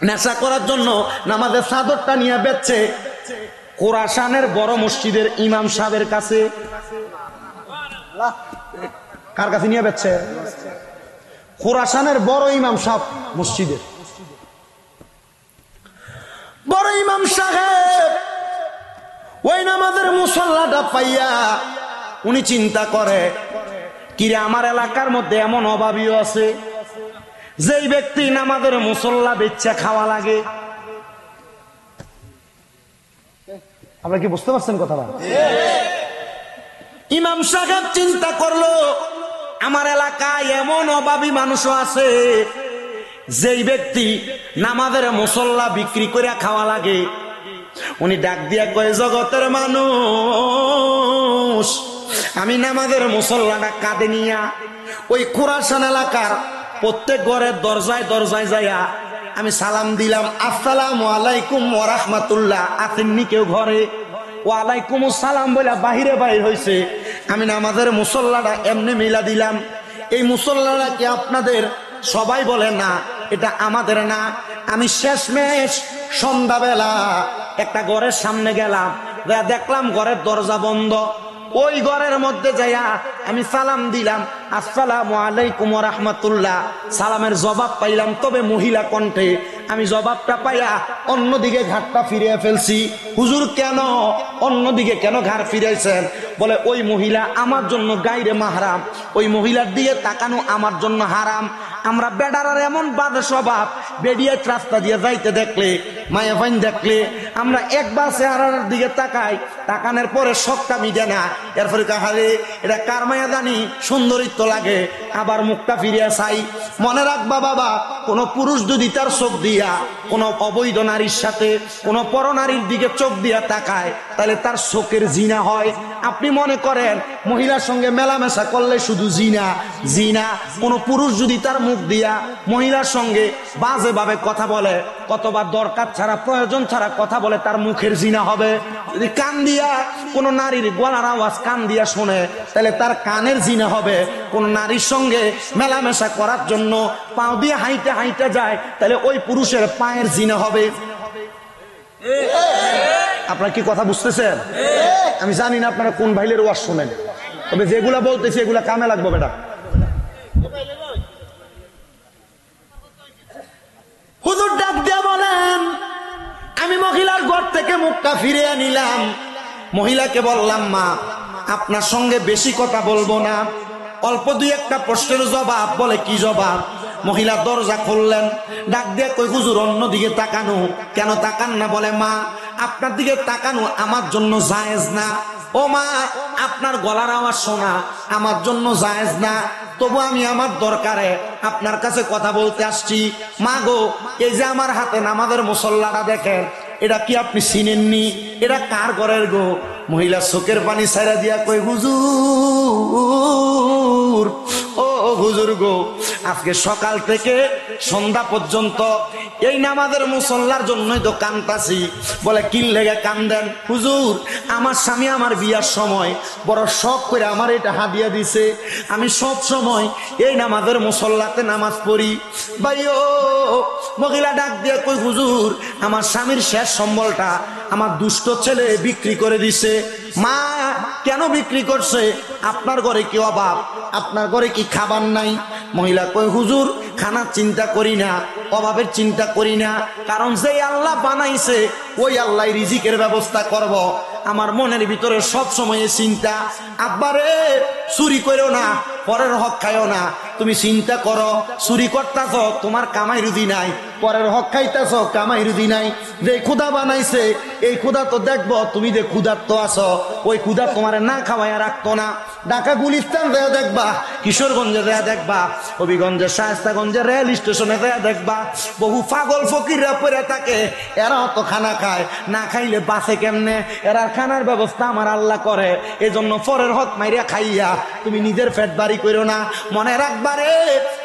A: নেশা করার জন্য নামাজের চাদরটা নিয়ে বেচছে খোরাসানের বড় মসজিদের ইমাম সাহেবের কাছে। কার কাছে নিয়ে বেচছে? খোরাসানের বড় ইমাম সাহেব মসজিদের বড় ইমাম সাহেব। ওই নামাজের মুসল্লাটা পাইয়া উনি চিন্তা করে, কিরে আমার এলাকার মধ্যে এমন অভাবীও আছে যেই ব্যক্তি নামাজের মুসল্লা বেচা খাওয়া লাগে। আপনারা কি বুঝতে পারছেন কথাটা? ইমাম সাহেব চিন্তা করলো, আমার এলাকায় এমন অভাবী মানুষও আছে যেই ব্যক্তি নামাজের মুসল্লা বিক্রি করে খাওয়া লাগে। উনি ডাক দিয়া কয়, জগতের মানুষ, আমি নামাজের মুসল্লাটা কাঁধে নিয়া ওই খোরাসান এলাকার প্রত্যেক ঘরের দরজায় দরজায় যাইয়া আমি সালাম দিলাম, আসসালামু আলাইকুম ওয়া রাহমাতুল্লাহ। আসেননি কেউ ঘরে? ওয়ালাইকুম আসসালাম বলে বাহিরে বাইর হয়েছে। আমি নামাজের মুসল্লাটা এমনি মিলা দিলাম। এই মুসল্লাটা কি আপনাদের? সবাই বলে না, এটা আমাদের না। আমি শেষমেশ সন্ধ্যাবেলা একটা ঘরের সামনে গেলাম, দেখলাম ঘরের দরজা বন্ধ। ওই ঘরের মধ্যে যাইয়া আমি সালাম দিলাম, আসসালামু আলাইকুম ওয়া রাহমাতুল্লাহ। সালামের জবাব পাইলাম, তবে মহিলা কণ্ঠে। আমি জবাবটা পাইয়া অন্যদিকে ঘাটটা ফিরিয়ে ফেলছি। হুজুর কেন অন্যদিকে কেন ঘাড় ফিরাইছেন? বলে ওই মহিলা আমার জন্য গায়রে মাহরাম, ওই মহিলার দিকে তাকানো আমার জন্য হারাম। আমরা বেডারার এমন বাজে স্বভাব, বেডিয়ে রাস্তা দিয়ে যাইতে দেখলে, মায়া ফাইন দেখলে আমরা একবার চেহারার দিকে তাকাই, তাকানোর পরে শখটা মিটে না। এরপরে কাহারে এটা কার মায়া জানি, সুন্দরিত্ব লাগে, আবার মুখটা ফিরিয়া চাই। মনে রাখবা বাবা, কোন পুরুষ যদি তার চোখ দিয়া কোন অবৈধ নারীর সাথে কোন পরনারীর দিকে চোখ দিয়া তাকায়, তাহলে তার চোখের জিনা হয়। আপনি মনে করেন মহিলার সঙ্গে মেলামেশা করলে শুধু জিনা? জিনা। কোন পুরুষ যদি তার মুখ দিয়া মহিলার সঙ্গে বাজে ভাবে কথা বলে, কতবার দরকার ছাড়া প্রয়োজন ছাড়া কথা বলে, তার মুখের জিনা হবে। যদি কান দিয়া কোন নারীর গলার আওয়াজ কান দিয়া শোনে, তাহলে তার কানের জিনা হবে। কোন নারীর সঙ্গে মেলামেশা করার জন্য পাও দিয়ে হাইটে হাইটে যায়, তাহলে ওই পুরুষের পায়ের জিনা হবে। আপনারা কি কথা বুঝতেছেন? আমি জানি না আপনারা কোন ভাইলের ওয়াজ শোনেন, তবে যেগুলা বলতেছি এগুলা কামে লাগবে বেটা। হুজুর ডাক দিয়া বলেন, আমি মহিলার ঘর থেকে মুখটা ফিরিয়ে নিলাম। মহিলাকে বললাম, মা আপনার সঙ্গে বেশি কথা বলবো না, অল্প 2-1টা প্রশ্নের জবাব। বলে কি জবাব? মহিলা দরজা খুললেন, ডাক দিয়ে কই, হুজুর অন্যদিকে তাকানো কেন? তাকান না? বলে মা আপনার দিকে তাকানো আমার জন্য জায়েজ না। ও মা, আপনার গলার আওয়াজ শোনা আমার জন্য জায়েজ না, তবু আমি আমার দরকারে আপনার কাছে কথা বলতে আসছি। মা গো, এই যে আমার হাতে নামাজের মুসল্লাটা দেখেন, এটা কি আপনি চিনেননি? এটা কার ঘরের গো? মহিলা চোখের পানি ছাইরা দিয়া কই, হুজুর, ও হুজুর গো, আজকে সকাল থেকে সন্ধ্যা পর্যন্ত এই নামাজের মুসল্লার জন্যই তো কান্দাছি। বলে কি লেগে কান্দেন? হুজুর আমার স্বামী আমার বিয়ার সময় বড় শখ করে আমার এটা হাদিয়া দিছে, আমি সব সময় এই নামাজের মুসল্লাতে নামাজ পড়ি। ভাইও, মহিলা ডাক দিয়ে কই, হুজুর আমার স্বামীর শেষ সম্বলটা আমার দুষ্ট ছেলে বিক্রি করে দিছে। মা কেন বিক্রি করছে? আপনার ঘরে কি অভাব? আপনার ঘরে কি খাবার নাই? মহিলা কই, হুজুর খানার চিন্তা করি না, অভাবের চিন্তা করি না, কারণ যে আল্লাহ বানাইছে ওই আল্লাহ রিজিকের ব্যবস্থা করব। আমার মনের ভিতরে সব সময় চিন্তা, আব্বারে চুরি করো না, পরের হক খাইও না। তুমি চিন্তা করো, চুরি করতেছ, তোমার কামাই রুজি নাই, পরের হক খাইতেছ, কামাই রুজি নাই। যে ক্ষুধা বানাইছে এই ক্ষুধা তো দেখবো, তুমি যে ক্ষুধার্ত আছো ওই ক্ষুধা তোমার না খাওয়াইয়া রাখতো না। ঢাকা গুলিস্তান দেয়া দেখবা, কিশোরগঞ্জে দেয়া দেখবা, হবিগঞ্জের শায়েস্তাগঞ্জের রেল স্টেশনে দেয়া দেখবা, বহু পাগল ফকিররা পড়ে থাকে। এরাও তো খানা খায়, না খাইলে বাঁচে কেমনে? এরার খানার ব্যবস্থা আমার আল্লাহ করে। এজন্য পরের হক মাইরা খাইয়া তুমি নিজের পেট বাড়ি করো না। মনে রাখবারে,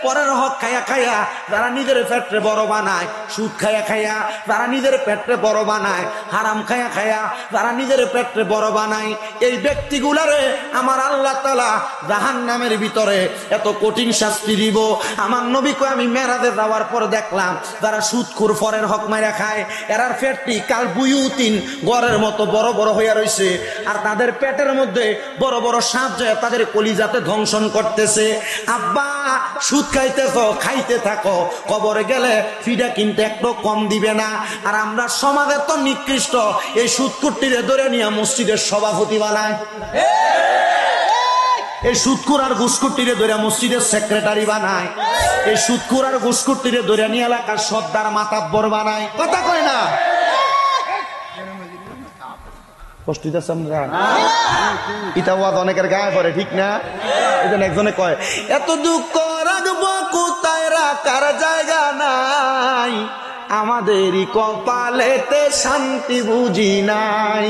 A: পরের হক খাইয়া খাইয়া যারা নিজের পেটে বড় বানায়, সুদ খাইয়া খাইয়া যারা নিজের পেটে বড় বানায়, হারাম খাইয়া খাইয়া যারা নিজের পেটে বড় বানায়, এই ব্যক্তিগুলারে আমার আল্লাহ তাআলা জাহান্নামের ভিতরে এত কঠিন শাস্তি দিব। আমার নবী কয়, আমি মেরাজে যাওয়ার পর দেখলাম যারা সুদখোর পরের হক মাইরা খায়, এরার পেটটি কাল বুয়ুতিন গড়ের মতো বড় বড় হইয়া রইছে, আর তাদের পেটের মধ্যে বড় বড় সাপ যায় তাদের কলিজাতে ধ্বংসন করতেছে। আব্বা, সুদ খাইতেছ, খাইতে থাকো, কবরে গেলে ফিডা কিনতে একটু কম দিবে না। আর আমরা সমাজের তো নিকৃষ্ট, এই সুদকুটিরে ধরে নিয়ে মসজিদের সভাপতি বানায়, এই সুদখোর আর ঘুষখুরটিরে ধরে মসজিদের সেক্রেটারি বানায়, এই সুদখোর আর ঘুষখুরটিরে ধরে নিয়ে এলাকার সর্দার মাতাব্বর বানায়। কথা কয় না? অনেকের গায়ে পড়ে, ঠিক না? একজনে কয়, এত দুঃখ রাখবো কোথায়, রাখার জায়গা নাই, আমাদেরই কপালেতে শান্তি বুঝি নাই,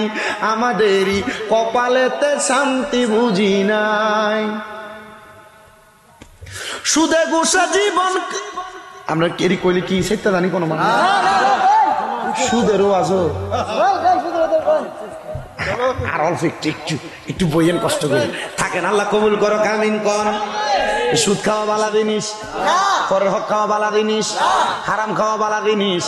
A: আমাদেরই কপালেতে শান্তি বুঝি নাই। সুদে ঘুষে জীবন, আমরা কেরি কইলে কি সেটা জানি কোনো মানুষ? সুদেরও আছো আর অল্প একটু একটু একটু বইয়েন, কষ্ট করে থাকেন। আল্লাহ কবুল করো, কামিন কর। সুদ খাওয়া বালা জিনিস, পরের হক খাওয়া বালা জিনিস, হারাম খাওয়া বালা জিনিস।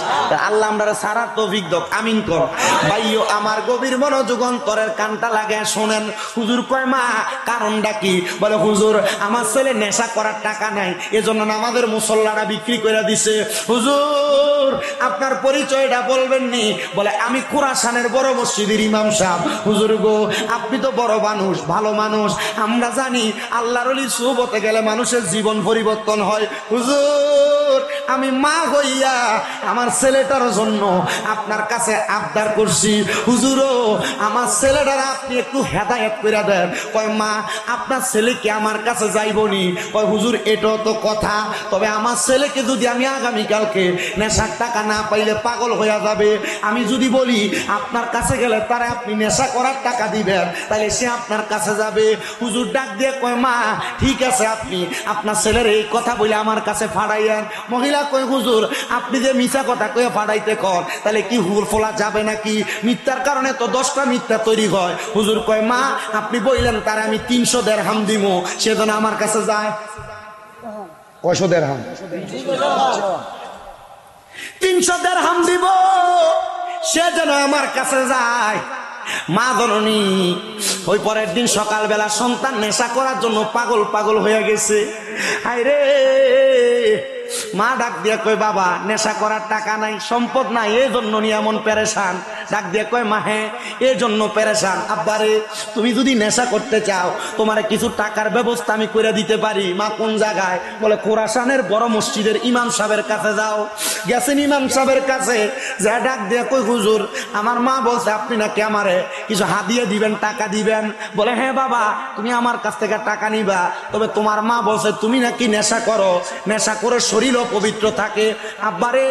A: আল্লাহ আমরা সারার তৌফিক দাও, আমিন কর। ভাইও আমার গভীর মনোযোগ অন্তরের কানটা লাগে শোনেন। হুজুর কয়, মা কারণটা কি? বলে, হুজুর আমার ছেলে নেশা করার টাকা নাই, এজন্য আমাদের মুসল্লারা বিক্রি করে দিছে। হুজুর আপনার পরিচয়টা বলবেন নি? বলে, আমি খুরাসানের বড় মসজিদের ইমাম সাহেব। হুজুর গো, আপনি তো বড় মানুষ, ভালো মানুষ, আমরা জানি আল্লাহর ওলি সুবতে গেলে মানুষের জীবন পরিবর্তন হয়। হুজুর আমি মা হইয়া আমার ছেলেটার জন্য আপনার কাছে আবদার করছি, হুজুরও আমার ছেলেটার আপনি একটু হেদায়েত করে দেন। কয়, মা আপনার ছেলেকে আমার কাছে যাইবনি? কয়, হুজুর এটাও তো কথা, তবে আমার ছেলেকে যদি আমি আগামীকালকে নেশার টাকা না পাইলে পাগল হইয়া যাবে, আমি যদি বলি আপনার কাছে গেলে তারা আপনি নেশা করার টাকা দিবেন, তাহলে সে আপনার কাছে যাবে। হুজুর ডাক দিয়ে কয়, মা ঠিক আছে, আপনি আপনার ছেলের এই কথা বলে আমার কাছে ফাড়াইয়েন। মহিলা কয়, হুজুর আপনি যে মিথ্যা কথা কয়ে ফাড়াইতে কর, তাহলে কি হুর ফোলা যাবে নাকি? মিথ্যার কারণে তো 10টা মিথ্যা তৈরি হয়। হুজুর কয়, মা আপনি বললেন তারা আমি 300 দিরহাম দিব, সেজন্য আমার কাছে যায়। 500 দিরহাম, 300 দিরহাম দিব, সে যেন আমার কাছে যায়। মা জননী ওই পরের দিন সকালবেলা সন্তান নেশা করার জন্য পাগল পাগল হয়ে গেছে। হায়রে, মা ডাক দিয়ে কয়, বাবা নেশা করার টাকা নাই, সম্পদ নাই, এই জন্য নিয়ে এমন পেরেশান। ডাক দিয়ে কয়, মা হ্যাঁ এই জন্য পেরেশান। আব্বারে তুমি যদি নেশা করতে চাও, তোমার কিছু টাকার ব্যবস্থা আমি করে দিতে পারি। মা কোন জায়গায়? বলে, খুরাসানের বড় মসজিদের ইমাম সাহেবের কাছে যাও। গেছেন ইমাম সাহেবের কাছে, যা ডাক দিয়ে কই, হুজুর আমার মা বলছে আপনি নাকি আমারে কিছু হাদিয়া দিবেন, টাকা দিবেন। বলে, হ্যাঁ বাবা তুমি আমার কাছ থেকে টাকা নিবা, তবে তোমার মা বলছে তুমি নাকি নেশা করো, নেশা করে শরীরও পবিত্র থাকে। আব্বারে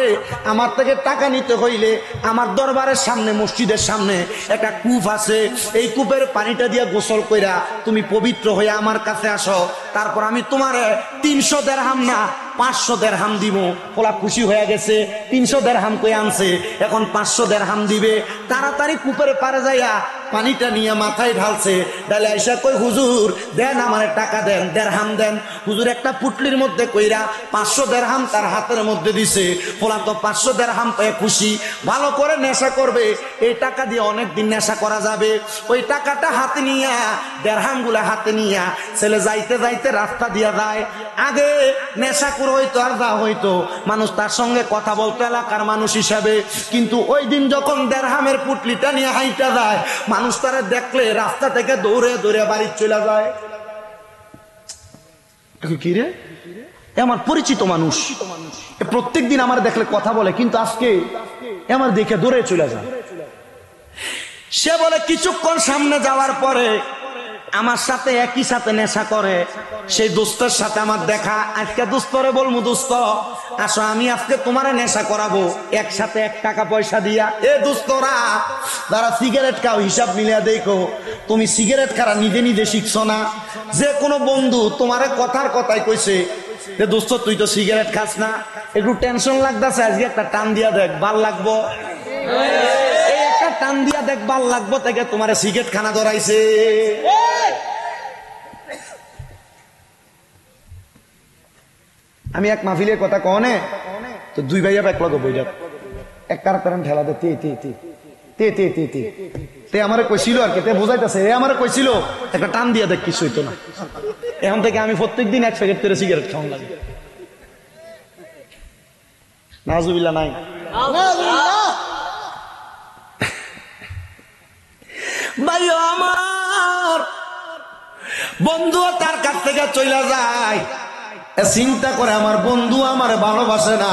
A: আমার থেকে টাকা নিতে হইলে আমার দরবারের সামনে, মসজিদের সামনে একটা কূপ আছে, এই কূপের পানিটা দিয়ে গোসল কইরা তুমি পবিত্র হয়ে আমার কাছে আসো, তারপর আমি তোমারে 300 দিরহাম না 500 দিরহাম দিব। ওলা খুশি হয়ে গেছে, 300 দিরহাম কই আনছে, এখন 500 দিরহাম দিবে। তাড়াতাড়ি কূপের পারে যাইয়া পানিটা নিয়ে মাথায় ঢালছে, ডালে আইসা কই, হুজুর দেন আমারে টাকা দেন, দিরহাম দেন। হুজুর একটা পুটলির মধ্যে কইরা 500 দিরহাম তার হাতের মধ্যে দিছে। ওলা তো 500 দিরহাম পেয়ে খুশি, ভালো করে নেশা করবে, এই টাকা দিয়ে অনেক দিন নেশা করা যাবে। ওই টাকাটা হাতে নিয়া, দিরহাম গুলা হাতে নিয়া ছেলে যাইতে যাইতে রাস্তা দিয়া যায়। আগে নেশা করে হইতো আর যা হইতো, মানুষ তার সঙ্গে কথা বলতো এলাকার মানুষ হিসাবে, কিন্তু ওই দিন যখন দিরহামের পুটলিটা নিয়ে হাইটা যায়, মানুষ তারা দেখলে রাস্তা থেকে দৌড়ে দৌড়ে বাড়ি চলে যায়। কি রে, আমার পরিচিত মানুষ, প্রত্যেক দিন আমার দেখলে কথা বলে, কিন্তু আজকে আমার দেখে দৌড়ে চলে যায়। সে বলে কিছুক্ষণ সামনে যাওয়ার পরে আমার সাথে একই সাথে নেশা করে। সেই দোস্তের সাথে আমার দেখা। আজকে দোস্তরে বলবো, দোস্ত আসো আমি আজকে তোমারে নেশা করাবো, একসাথে 1 টাকা পয়সা দিয়া। এ দোস্তরা যারা সিগারেট খাও হিসাব মিলিয়া দেখো, তুমি সিগারেট খারা নিজে নিজে শিখছো না। যে কোনো বন্ধু তোমারে কথার কথাই কইছে যে দোস্ত তুই তো সিগারেট খাস না, একটু টেনশন লাগতেছে, আজকে একটা টান দিয়া দেখ, ভাল লাগবো। এই একটা টান দিয়া দেখ, ভাল লাগবো থেকে তোমারে সিগারেট খানা ধরাইছে। আমি এক মাহফিলের কথা কনে তো 2 ভাইয়া এক লগে বইলা এক কারণ ঠেলা দে তে তে তে তে তে তে তে তে আমারে কইছিল আর কি, তে বুঝাইতেছে এ আমারে কইছিল একটা টান দিয়া দেখ, কিছু হইতো না। এখন থেকে আমি প্রত্যেকদিন 1 প্যাকেট করে সিগারেট খাওয়ান লাগে। নাউজুবিল্লাহ নাই। ভাইও আমার বন্ধু তার কাছ থেকে চলে যায়, চিন্তা করে আমার বন্ধু আমার ভালোবাসে না,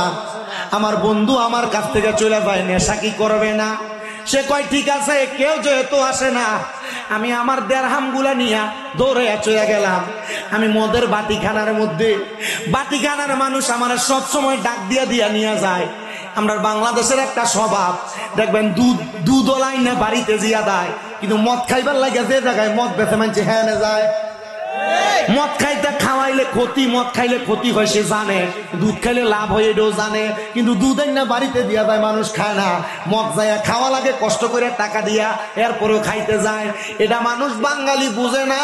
A: আমার বন্ধু আমার কাছ থেকে চলে যায়, নেশা কি করবে না? সে কয় ঠিক আছে, কেউ যেহেতু আসে না, আমি আমার দেড়হাম গুলা নিয়ে দৌড়ে চলে গেলাম। আমি মদের বাটিখানার মধ্যে, বাটিখানার মানুষ আমার সব সময় ডাক দিয়া দিয়া নিয়ে যায়। আমরা বাংলাদেশের একটা স্বভাব দেখবেন, দুধ লাইনে বাড়িতে জিয়া দেয়, কিন্তু মদ খাইবার লাগে যে জায়গায় মদ বেঁচে মানছে হ্যাঁ যায়। মদ খাইতে খাওয়াইলে ক্ষতি, মদ খাইলে ক্ষতি হয় সে জানে, দুধ খাইলে লাভ হয় এটাও জানে, কিন্তু দুধ না বাড়িতে দিয়া যায়, মানুষ খায় না। মদ যায় খাওয়া লাগে কষ্ট করে টাকা দিয়া, এরপরেও খাইতে যায়। এটা মানুষ বাঙালি বুঝে না।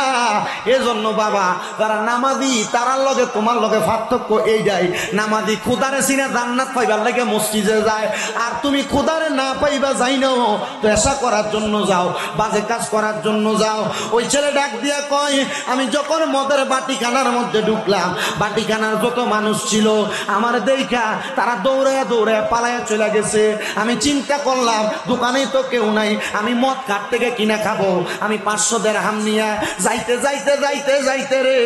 A: এজন্য বাবা যারা নামাজি তারার লগে তোমার লগে পার্থক্য এইটাই, নামাজি খোদারে চিনে জান্নাত পাইবার লাগে মসজিদে যায়, আর তুমি খোদারে না পাইবা যাই নাও, পেশা করার জন্য যাও, বাজে কাজ করার জন্য যাও। ওই ছেলে ডাক দিয়া কয়, আমি যখন মদের বাটিখানার মধ্যে ঢুকলাম, বাটিখানার যত মানুষ ছিল আমার দেখা তারা দৌড়ে দৌড়ে পালায়া চলে গেছে। আমি চিন্তা করলাম দোকানে তো কেউ নাই, আমি মদ কাঠ থেকে কিনা খাবো। আমি 500 দিরহাম নিয়া যাইতে যাইতে যাইতে যাইতে রে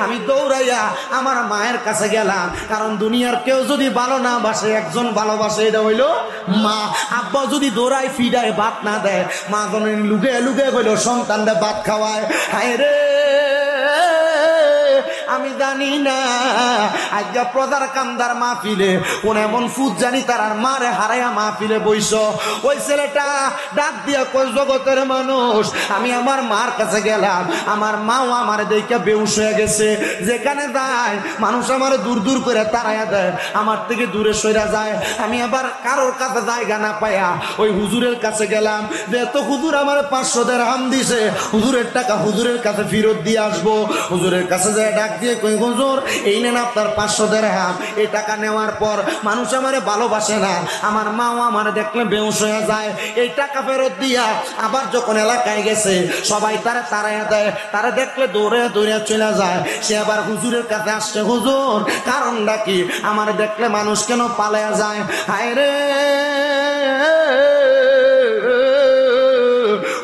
A: আমি দৌড়াইয়া আমার মায়ের কাছে গেলাম, কারণ দুনিয়ার কেউ যদি ভালো না বাসে, একজন ভালোবাসে, এটা হইলো মা। আব্বা যদি দৌড়ায় ফিডায় ভাত না দেয়, মা যেন লুকে লুকে গেল সন্তানরা ভাত খাওয়ায়। হায় রে আমি জানি না আজকে প্রজার কান্দার মাহফিলে কোন এমন ফুট জানি তার আর মারে হারাইয়া মাহফিলে বইস। ওই ছেলেটা ডাক দিয়া কই, জগতের মানুষ আমি আমার মার কাছে গেলাম, আমার মাও আমার দেখে বেউস হয়ে গেছে। যেখানে যায় মানুষ আমার দূর দূর করে তাড়াইয়া দেয়, আমার থেকে দূরে সইরা যায়। আমি আবার কারোর কাছে জায়গা না পাইয়া ওই হুজুরের কাছে গেলাম, যেহেতু হুজুর আমার 500 দিরহাম দিছে, হুজুরের টাকা হুজুরের কাছে ফেরত দিয়ে আসবো। হুজুরের কাছে যায় ডাক দিয়ে কই, হুজুর এই নেন আপনার 500 দিরহাম। এই টাকা নেওয়ার পর মানুষ আমারে ভালোবাসে না, আমার মাও আমার দেখলে বেউস হয়ে যায়। এই টাকা ফেরত দিয়া আবার যখন এলাকায় গেছে সবাই তারা তাড়াইয়া দেয়, তারা দেখলে দৌড়ে দৌড়ে চলে যায়। সে আবার হুজুরের কাছে আসছে, হুজুর কারণটা কি, আমার দেখলে মানুষ কেন পালায়া যায়? হায় রে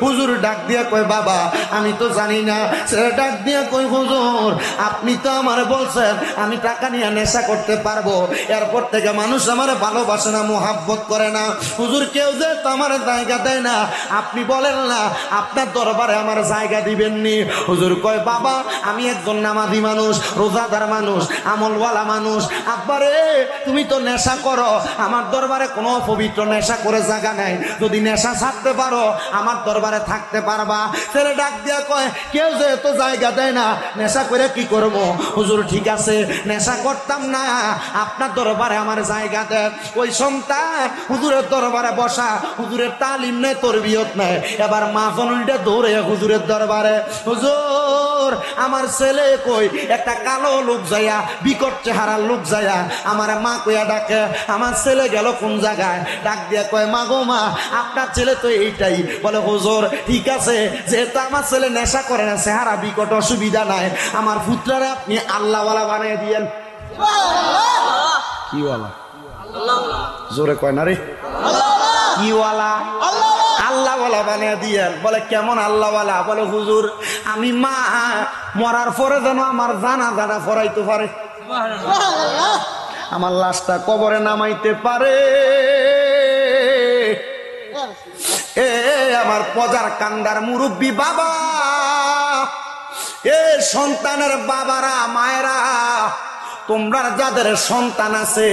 A: হুজুর ডাক দিয়া কয়, বাবা আমি তো জানি না। ছেলে ডাক দিয়া কই, হুজুর আপনি তো আমার বলছেন আমি টাকা নিয়ে নেশা করতে পারবো, এরপর থেকে মানুষ আমার ভালোবাসে না, মোহাব্বত করে না। হুজুর কেউ যে তো আমার জায়গা দেয় না, আপনি বলেন না আপনার দরবারে আমার জায়গা দিবেননি? হুজুর কয়, বাবা আমি একজন নামাজি মানুষ, রোজাদার মানুষ, আমলওয়ালা মানুষ। আব্বারে তুমি তো নেশা করো, আমার দরবারে কোনো অপবিত্র নেশা করে জায়গা নাই, যদি নেশা ছাড়তে পারো আমার দরবারে থাকতে পারবা। ছেলে ডাক দিয়া কয়, কেউ যে এত জায়গা দেয় না, নেশা করে কি করব? হুজুর ঠিক আছে নেশা করতাম না, আপনার দরবারে আমার জায়গা দেন। ওই সন্তান হুজুরের দরবারে বসা, হুজুরের তালিম নেই, তরবিয়ত নেই, এবার মা জনটা দৌড়ে হুজুরের দরবারে, হুজুর আমার ছেলে কই? একটা কালো লোক যাইয়া, বিকট চেহারার লোক যাইয়া আমার মা কইয়া ডাকে, আমার ছেলে গেল কোন জায়গায়? ডাক দিয়া কয়, মা গো মা আপনার ছেলে তো এইটাই। বলে, হুজুর ঠিক আছে, যেহেতু আমার ছেলে নেশা করে না, চেহারা বিকট, অসুবিধা নাই, আমার পুত্রারে আপনি আল্লাহওয়ালা বানিয়ে দিয়েন। কি ওয়ালা? জোরে কয় না রে, কি ওয়ালা? আল্লাহওয়ালা আল্লাহওয়ালা বানিয়ে দিয়েন। বলে কেমন আল্লাহওয়ালা? বলে হুজুর আমি মা মরার পরে যেন আমার জানাজাটা পড়াইতে পারে, আমার লাশটা কবরে নামাইতে পারে। এ আমার পজার কান্দার মুরব্বী বাবা, এ সন্তানের বাবারা মায়েরা, তোমরা যাদের সন্তান আছে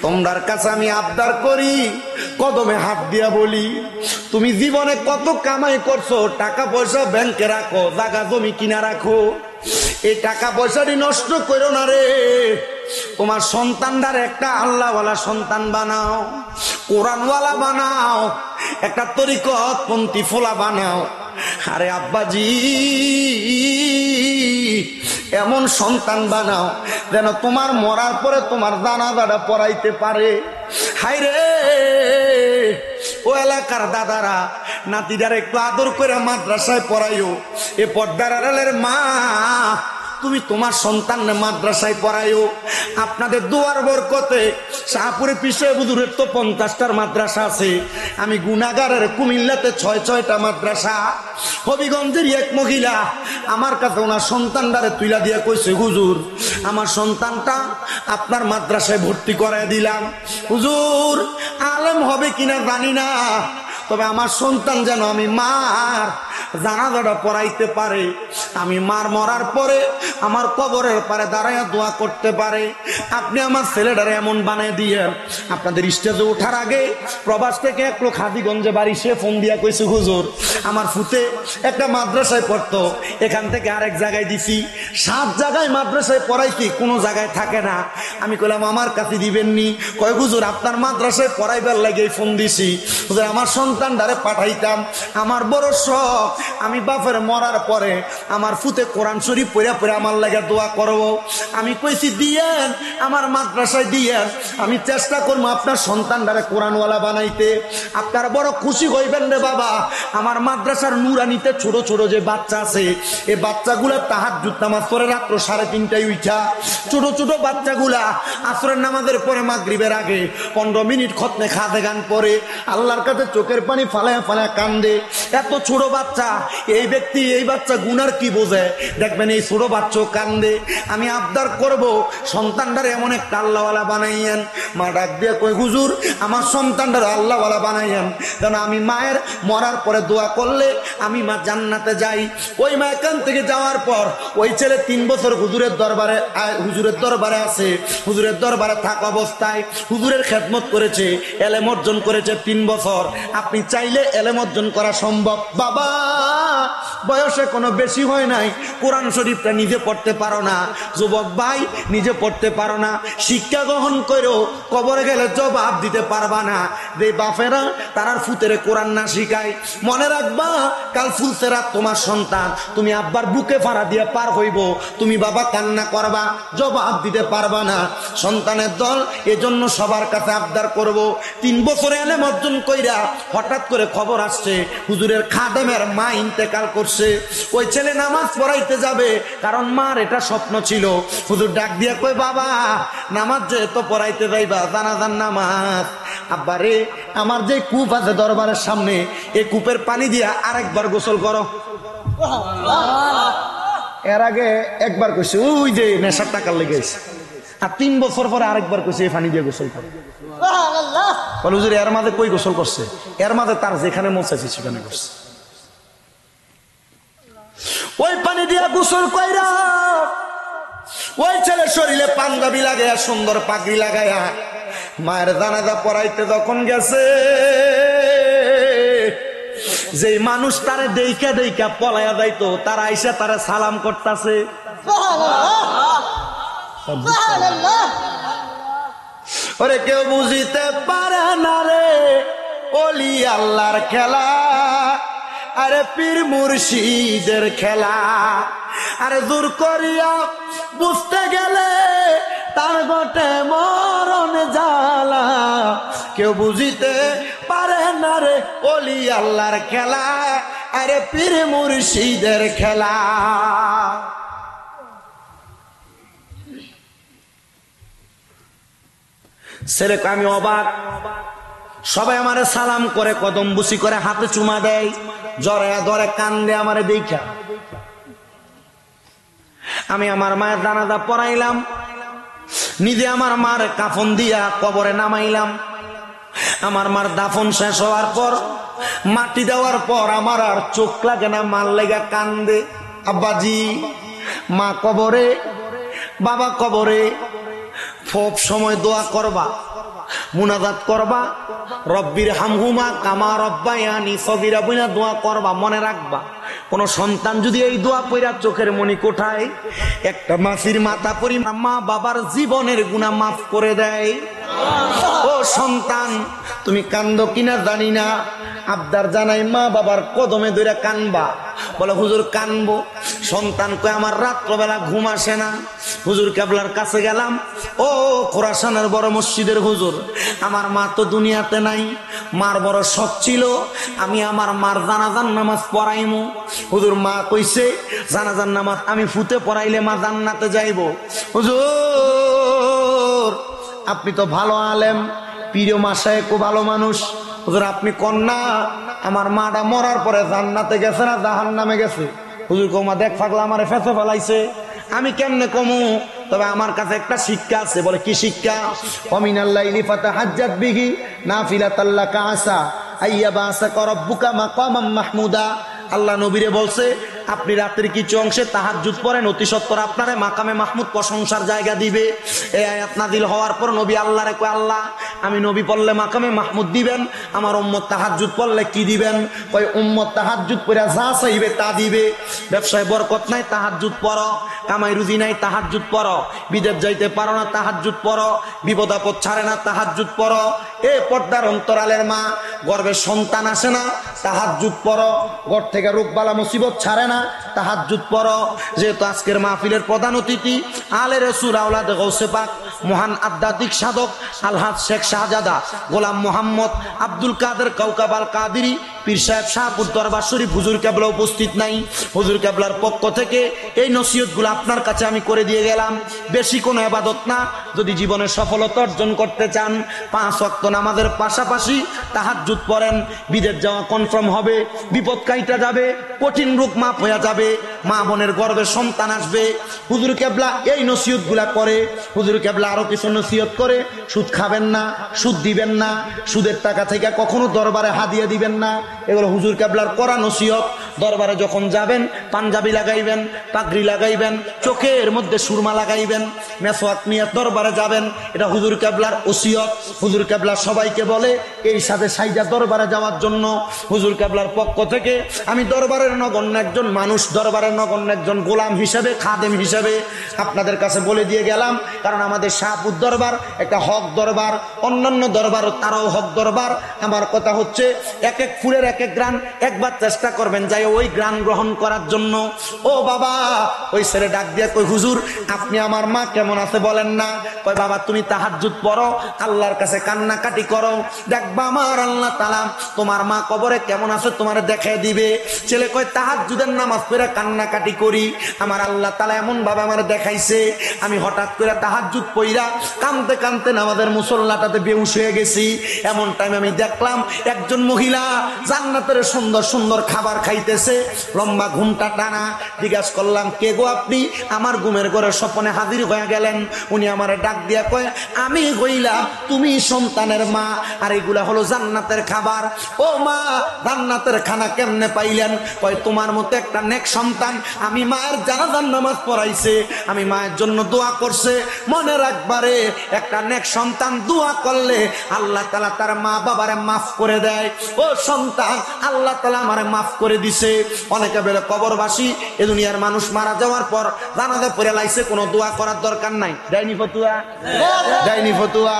A: তোমরার কাছে আমি আবদার করি, কদমে হাত দিয়া বলি, তুমি জীবনে কত কামাই করছো, টাকা পয়সা ব্যাংকে রাখো, জায়গা জমি কিনা রাখো, এই টাকা পয়সাটি নষ্ট করো না রে। তোমার সন্তানদার একটা আল্লাহওয়ালা সন্তান বানাও, কোরআনওয়ালা বানাও, একটা তরিকত পন্থী ফোলা বানাও। আরে আব্বাজি এমন সন্তান বানাও যেন তোমার মরার পরে তোমার জানাজাটা পড়াইতে পারে। হাই রে ও এলাকার দাদারা, নাতিদার একটু আদর করে মাদ্রাসায় পড়াইও। এ পর্দার আড়ালের মা, তুমি তোমার সন্তানকে মাদ্রাসায় পড়াইও। আপনাদের দুয়ার বরকতে শাহপুরে পিসে হুজুরের তো 50টার মাদ্রাসা আছে। আমি গুনাগারের কুমিল্লাতে 6টা মাদ্রাসা। হবিগঞ্জের এক মহিলা আমার কাছে ওনার সন্তানটারে তুইলা দিয়ে কইছে, হুজুর আমার সন্তানটা আপনার মাদ্রাসায় ভর্তি করায় দিলাম। হুজুর আলেম হবে কিনা জানি না, তবে আমার সন্তান যেন আমি মার জানাজাটা পড়াইতে পারে, আমি মার মরার পরে আমার কবরের পারে দাঁড়াইয়া দোয়া করতে পারে। আপনি আমার ছেলেটারে এমন বানিয়ে দিয়েন। আপনাদের স্টেজে ওঠার আগে প্রবাস থেকে এক লোক হাজিগঞ্জে বাড়ি, সে ফোন দিয়া কইছে, হুজুর আমার ফুতে একটা মাদ্রাসায় পড়তো, এখান থেকে আরেক জায়গায় দিছি, 7 জায়গায় মাদ্রাসায় পড়াইছি, কোনো জায়গায় থাকে না। আমি কইলাম আমার কাছে দিবেননি? কয় হুজুর আপনার মাদ্রাসায় পড়াইবার লাগে ফোন দিছি, হুজুর আমার সন্তানটারে পাঠাইতাম, আমার বড় শখ আমি বাপের মরার পরে আমার ফুতে কোরআন শরীফ পড়া পড়ে আমার লাগে দোয়া করব। আমি কইছি দিয়েন, আমার মাদ্রাসায় দিয়েন, আমি চেষ্টা করবো আপনার সন্তানটারে কোরআনওয়ালা বানাইতে। আপনারা বড় খুশি হইবেন রে বাবা। আমার মাদ্রাসার নুরানিতে ছোট ছোট যে বাচ্চা আছে, এই বাচ্চাগুলা তাহাজ্জুদ নামাজ পড়ে রাত্র 3:30টায় উঠা, ছোট ছোট বাচ্চাগুলা আসরের নামাজের পরে মাগরিবের আগে 15 মিনিট খতমে খাদে গান পড়ে আল্লাহর কাছে চোখের পানি ফালায়া ফালায়া কান্দে। এত ছোট বাচ্চা, এই ব্যক্তি এই বাচ্চা গুনার কি বোঝে? দেখবেন এই ছোট বাচ্চা কান্দে। আমি আবদার করব সন্তানটার এমন একটা আল্লাহওয়ালা বানাইয়েন। মা ডাক দিয়ে কই, হুজুর আমার সন্তানটার আল্লাহওয়ালা বানাইয়েন, কারণ আমি মায়ের মরার পরে দোয়া করলে আমি মা জান্নাতে যাই। ওই মা এখান থেকে যাওয়ার পর ওই ছেলে 3 বছর হুজুরের দরবারে আছে। হুজুরের দরবারে থাকা অবস্থায় হুজুরের খেদমত করেছে, এলেম অর্জন করেছে 3 বছর। আপনি চাইলে এলেম অর্জন করা সম্ভব। বাবা বয়সে কোনো বেশি হয় নাই, কোরআন শরীফটা নিজে পড়তে পারো না, যুবক ভাই নিজে পড়তে পারো না, শিক্ষা গ্রহণ করো, কবরে গেলে জবাব দিতে পারবা না। যে বাপেরা তারার ফুতেরে কোরআন না শিখায়, মনে রাখবা কাল ফুলসেরা তোমার সন্তান, তুমি আব্বার বুকে ফাড়া দিয়ে পার হইব, তুমি বাবা কান্না করবা, জবাব দিতে পারবা না। সন্তানের দল এজন্য সবার কাছে আবদার করব, 3 বছরে এলেম অর্জন কইরা হঠাৎ করে খবর আসছে হুজুরের খাদেমের মা ইন্তেকাল করছে। ওই ছেলে নামাজ পড়াইতে যাবে, কারণ মার এটা স্বপ্ন ছিল। হুজুর ডাক দিয়া কই, বাবা নামাজ যে তো পড়াইতে যাইবা, জানাজার নামাজ, আব্বা রে আমার যে কূপ আছে দরবারের সামনে, এই কূপের পানি দিয়া আরেকবার গোসল করো। এর আগে একবার কইছে ওই যে নেশার টাকার লেগেছে, আর 3 বছর পরে আরেকবার কইছে এই পানি দিয়ে গোসল করো। বলে হুজুর এর মাঝে কই গোসল করছে? এর মাঝে তার যেখানে মন চাইছে সেখানে করছে। ওই পানি দিয়া গোসল কইরা ওই ছেলে শরীরে পাঞ্জাবি লাগাইয়া সুন্দর পাগড়ি লাগাইয়া মায়ের জানাজা পড়াইতে যখন গেছে, যে মানুষ তারে দেইকা দেইকা পলাইয়া যাইতো, তারা আইসা তারা সালাম করতেছে। ওরে কেউ বুঝিতে পারে না রে ওলি আল্লাহর খেলা, আরে পীর মুর্শিদের খেলা। আরে দূর করিয়া বুঝতে গেলে তার গোটে মরণ জ্বালা, কেউ বুঝিতে পারে না রে ওলি আল্লাহর খেলা, আরে পীর মুর্শিদের খেলা। ছেলে আমি অবাক, সবাই আমারে সালাম করে, কদম বুসি করে, হাতে চুমা দেয়, জড়ায়া ধরে, কান্দে আমারে দেখা। আমি আমার মায়ের জানাজা পড়াইলাম, নিজে আমার মার কাফন দিয়া কবরে নামাইলাম। আমার মার দাফন শেষ হওয়ার পর, মাটি দেওয়ার পর আমার আর চোখ লাগে না, মার লেগা কান্দে। আব্বাজি, মা কবরে, বাবা কবরে, সব সময় দোয়া করবা, মুনাজাত করবা, রব্বির হামহুমা কামা রব্বায়ানি সগীরা বইনা দোয়া করবা। মনে রাখবা, কোন সন্তান যদি এই দোয়া পইরা চোখের মনি কোঠায়, একটা মাসির মাথা পরি মা বাবার জীবনের গুনাহ মাফ করে দেয়। ও সন্তান, তুমি কান্দো কিনা জানি না, আবদার জানাই মা বাবার কদমে ধরে কানবা। বলে হুজুর কানবো। সন্তান কয় আমার রাত্রবেলা ঘুম আসে না। হুজুর কেবলার কাছে গেলাম, ও খোরাসানের বড় মসজিদের হুজুর, আমার মা তো দুনিয়াতে নাই, মার বড় শখ ছিল আমি আমার মার জানাজার নামাজ পড়াইমু। হুজুর মা কইছে জানাজার নামাজ আমি ফুতে পড়াইলে মা জান্নাতে যাইব। হুজুর আপনি তো ভালো আলেম, প্রিয় মাসায় খুব ভালো মানুষ, হুজুর আপনি কন্যা আমার মাটা মরার পরে জান্নাতে গেছে না জাহান্নামে গেছে? হুজুর কমা দেখ পাগলা আমারে ফেসে ফেলাইছে। আমি কেমনে কমু? তবে আমার কাছে একটা শিক্ষা আছে। বলে কি শিক্ষা? অমিনাল্লাইলি ফাতাহাজ্জাত বিহি নাফিলাতাল্লাকা আসা আইয়াবাসাকা রাব্বুকা মাকামাম মাহমুদা। আল্লাহ নবীরে বলছে আপনি রাত্রির কিছু অংশে তাহাজ্জুদ পড়েন, অতি সত্বর আপনারে মাকামে মাহমুদ প্রশংসার জায়গা দিবে। এই আয়াত নাযিল হওয়ার পর নবী আল্লাহরে কয়, আল্লাহ আমি নবী পড়লে মাকামে মাহমুদ দিবেন, আমার উম্মত তাহাজ্জুদ পড়লে কি দিবেন? কয় উম্মত তাহাজ্জুদ পড়ে যা চাইবে তা দিবে। ব্যবসায় বরকত নাই, তাহাজ্জুদ পড়ো। কামাই রুজি নাই, তাহাজ্জুদ পড়ো। বিদেশ যাইতে পারো না, তাহাজ্জুদ পড়ো। বিপদ আপদ ছাড়ে না, তাহাজ্জুদ পড়ো। এ পর্দার অন্তরালের মা, গর্ভে সন্তান আসে না, তাহাজ্জুদ পড়ো। ঘর থেকে রোগবালা মুসিবত ছাড়ে না, তাহাজ্জুদ পড়ো। যেহেতু আজকের মাহফিলের প্রধান অতিথি আলে রাসূল আওলাদ গৌসে পাক মহান আধ্যাত্মিক সাধক আলহাজ শেখ শাহজাদা গোলাম মোহাম্মদ আব্দুল কাদের কাউকাব আল কাদেরী পীর সাহেব শাহপুর দরবার শরীফ হুজুর কেবলা উপস্থিত নাই। হুজুর কেবলার পক্ষ থেকে এই নসিহতগুলো আপনার কাছে আমি করে দিয়ে গেলাম। বেশি কোনো ইবাদত না, যদি জীবনে সফলতা অর্জন করতে চান 5 ওয়াক্ত নামাজের পাশাপাশি তাহাজ্জুদ পড়েন, বিদেশ যাওয়া কনফার্ম হবে, বিপদ কাইটা যাবে, কঠিন রোগ মাপ হয়ে যাবে, মা বোনের গর্ভে সন্তান আসবে। হুজুর কেবলা এই নসিহতগুলা করে। হুজুর কেবলা আরো কিছু নসিহত করে, সুদ খাবেন না, সুদ দিবেন না, সুদের টাকা থেকে কখনো দরবারে হাদিয়া দিবেন না। এগুলো হুজুর কেবলার করা নসিহত। দরবারে যখন যাবেন পাঞ্জাবি লাগাইবেন, পাগড়ি লাগাইবেন, চোখের মধ্যে সুরমা লাগাইবেন, মেসওয়াক নিয়ে দরবারে যাবেন। এটা হুজুর কেবলার ওসিয়ত। হুজুর কেবলা সবাইকে বলে এই সাথে সাইদা দরবারে যাওয়ার জন্য। হুজুর কেবলার পক্ষ থেকে আমি দরবারের নগণ্য একজন মানুষ, দরবারের নগণ্য একজন গোলাম হিসেবে, খাদেম হিসেবে আপনাদের কাছে বলে দিয়ে গেলাম। কারণ আমাদের শাহপুর দরবার একটা হক দরবার, অন্যান্য দরবার তারাও হক দরবার। আমার কথা হচ্ছে এক এক ফুলের এক এক গ্রান, একবার চেষ্টা করবেন যাই ওই গ্রান গ্রহণ করার জন্য। ও বাবা, ওই ছেলে ডাক দিয়ে কই হুজুর আপনি আমার মা কেমন আছে বলেন না? কয় বাবা তুমি তাহাজ্জুদ পড়ো, আল্লাহর কাছে কান্নাকাটি করো, দেখবা আমার আল্লাহ তাআলা তোমার মা কবরে কেমন আছে তোমারে দেখায় দিবে। ছেলে কয় তাহাজ্জুদের নামাজ পড়ে কান্নাকাটি করি, আমার আল্লাহ তাআলা এমন ভাবে আমার দেখাইছে, আমি হঠাৎ করে তাহাজ্জুদ পড়া কাঁদতে কাঁদতে নামাজের মুসল্লাটাতে বেহুশ হয়ে গেছি। এমন টাইম আমি দেখলাম একজন মহিলা জান্নাতের সুন্দর সুন্দর খাবার খাইতেছে, লম্বা ঘুমটা টানা। জিজ্ঞাসা করলাম কে গো আপনি? আমার ঘুমের ঘরে স্বপ্নে হাজির হয়ে গেলেন। উনি আমারে ডাক দিয়া কয় আমি হইলাম তুমি সন্তানের মা, আর এগুলা হলো জান্নাতের খাবার। ও মা, জান্নাতের খানা কেমনে পাইলেন? কয় তোমার মতো একটা নেক সন্তান আমি মায়ের জানাজার নামাজ পড়াইছে, আমি মায়ের জন্য দোয়া করছে। মনে রাখবারে একটা নেক সন্তান দোয়া করলে আল্লাহ তাআলা তার মা বাবারে মাফ করে দেয়। ও সন্তান, আল্লাহ তাআলা আমারে মাফ করে দিছে। অনেকে বলে কবরবাসী এ দুনিয়ার মানুষ মারা যাওয়ার পর জানাজা পড়ে লাইছে, কোনো দোয়া করার দরকার নাই। দেয়নি ফতুয়া? দেয়নি ফতুয়া?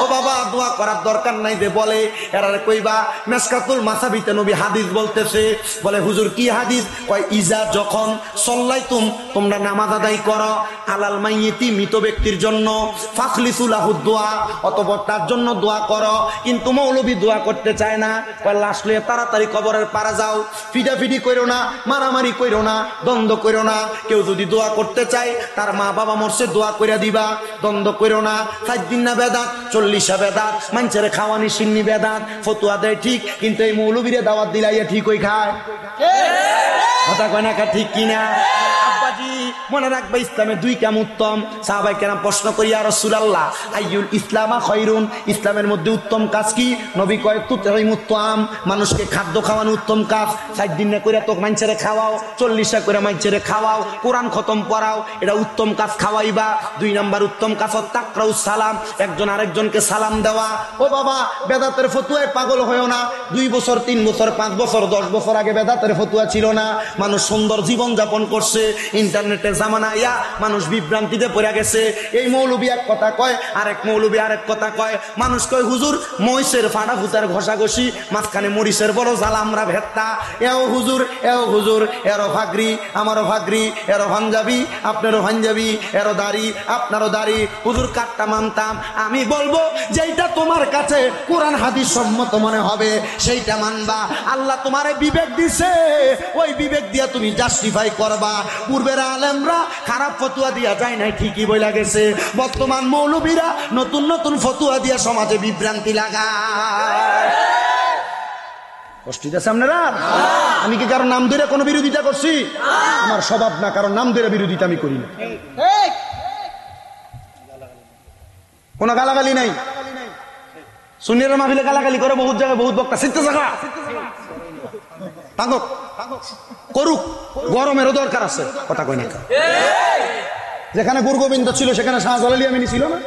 A: ও বাবা, দোয়া করার দরকার নাই যে বলে এরা কইবা মেসকাতুল মাসাবিতে নবী হাদিস বলতেছে। বলে হুজুর কি হাদিস? কয় ইজা যখন সল্লাইতুম তোমরা নামাজ আদায় করো আলাল মাইয়িতি মৃত ব্যক্তির জন্য ফাখলিসু লাহু দোয়া, অতঃপর তার জন্য দোয়া করো। কিন্তু মৌলবী দোয়া করতে চায় না, কয় লাশ লইয়া তাড়াতাড়ি কবরের পাড়ে যাও, ফিডাফিডি পিটাপিটি করো না, মারামারি করো না, দ্বন্দ্ব করো না। কেউ যদি দোয়া করতে চায় তার মা বাবা মরছে দোয়া করে দিবা, দ্বন্দ্ব করো না। 7 দিন না বেদাত, 40 বেদাত, মানুষের খাওয়ানি সিন্নি বেদাত, ফতুয়া দেয় ঠিক, কিন্তু এই মৌলবীরে দাওয়াত দিলাইয়া ঠিক হই খায়। কথা কয় না, ঠিক কিনা? আব্বাজি মনে রাখবে ইসলামে 2 কাম উত্তম। সাহাবায়ে কেরাম প্রশ্ন করি, ইয়া রাসূলুল্লাহ আইয়ুল ইসলামা খায়রুন, ইসলামের মধ্যে উত্তম কাজ কি? নবী কয় তুতঈমুত তাআম, মানুষকে খাদ্য খাওয়ানো উত্তম কাজ। 7 দিন না কইরা তো মানুষের খাওয়াও, 40 কইরা মানুষের খাওয়াও, কোরআন খতম পড়াও, এটা উত্তম কাজ খাওয়াইবা। 2 নাম্বার উত্তম কাজ তাকরাউস সালাম, একজন আরেকজনকে সালাম দেওয়া। ও বাবা, বেদাতের ফতুয়ায় পাগল হয়ো না। 2 বছর 3 বছর 5 বছর 10 বছর আগে বেদাতের ফতুয়া ছিল না। মানুষ সুন্দর জীবন যাপন করছে, ইন্টারনেটের জামানা ইয়া মানুষ বিভ্রান্তিতে পড়ে গেছে। এই মৌলবী এক কথা কয়, আরেক মৌলবী আরেক কথা কয়। মানুষ কয় হুজুর মহিষের ফাটা ফুটার ঘষাঘষি, মাঝখানে মরিচের বড় জাল আমরা ভেত্তা। এও হুজুর, এও হুজুর, এরও ভাগরি, আমারও ভাগরি, এরও ভাঞ্জাবি, আপনারও ভাঞ্জাবি, এরও দাড়ি, আপনারও দাড়ি। হুজুর কাটটা মানতাম। আমি বলবো যেইটা তোমার কাছে কোরআন হাদিস সম্মত মনে হবে সেইটা মানবা। আল্লাহ তোমারে বিবেক দিছে, ওই বিবেক দিয়া তুমি জাস্টিফাই করবা। পূর্বের আলেমরা খারাপ ফতুয়া দিয়া যায় নাই, ঠিকই বইলা গেছে। বর্তমান মৌলবীরা নতুন নতুন ফতুয়া দিয়া সমাজে বিভ্রান্তি লাগায়। কষ্ট দিতেছে আপনারা? আমি কি কারণ নাম ধরে কোনো বিরোধিতা করছি? আমার স্বভাব না, কারণ নাম ধরে বিরোধিতা আমি করি না। কোনো গালাগালি নাই। সুন্নিরা মাহফিলে গালাগালি করে বহুত জায়গায়, বহুত বক্তা শিখতে জায়গা পাগক করুক, গরমেরও দরকার আছে। কথা কই না? যেখানে গুরগোবিন্দ ছিল সেখানে শাহজালাল ইয়ামিনী ছিল না?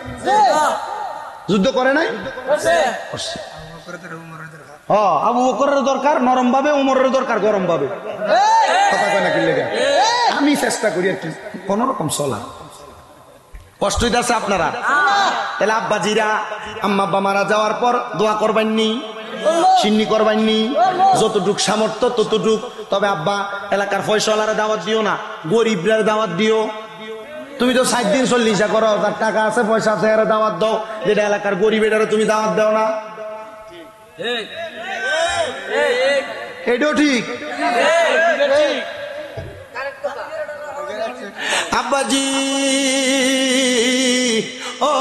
A: যুদ্ধ করে নাই? আবু বকরের দরকার নরম ভাবে, উমরের দরকার গরম ভাবে। কথা কয় না কি লেগে? আমি চেষ্টা করি আর কি কোন রকম চলা। কষ্ট হইতেছে আপনারা? তাহলে আব্বাজিরা আম্মা আব্বা মারা যাওয়ার পর দোয়া করবেননি, সিন্নি করবেননি, যতটুক সামর্থ্য ততটুক। তবে আব্বা এলাকার ফয়সালারে দাওয়াত দিও না, গরিবরা দাওয়াত দিও। তুমি তো 7 দিন 40 করো, তার টাকা আছে পয়সা আছে, এর দাওয়াত দাও। যেটা এলাকার গরিবের তুমি দাওয়াত দাও না, এটাও ঠিক। আব্বাজি ও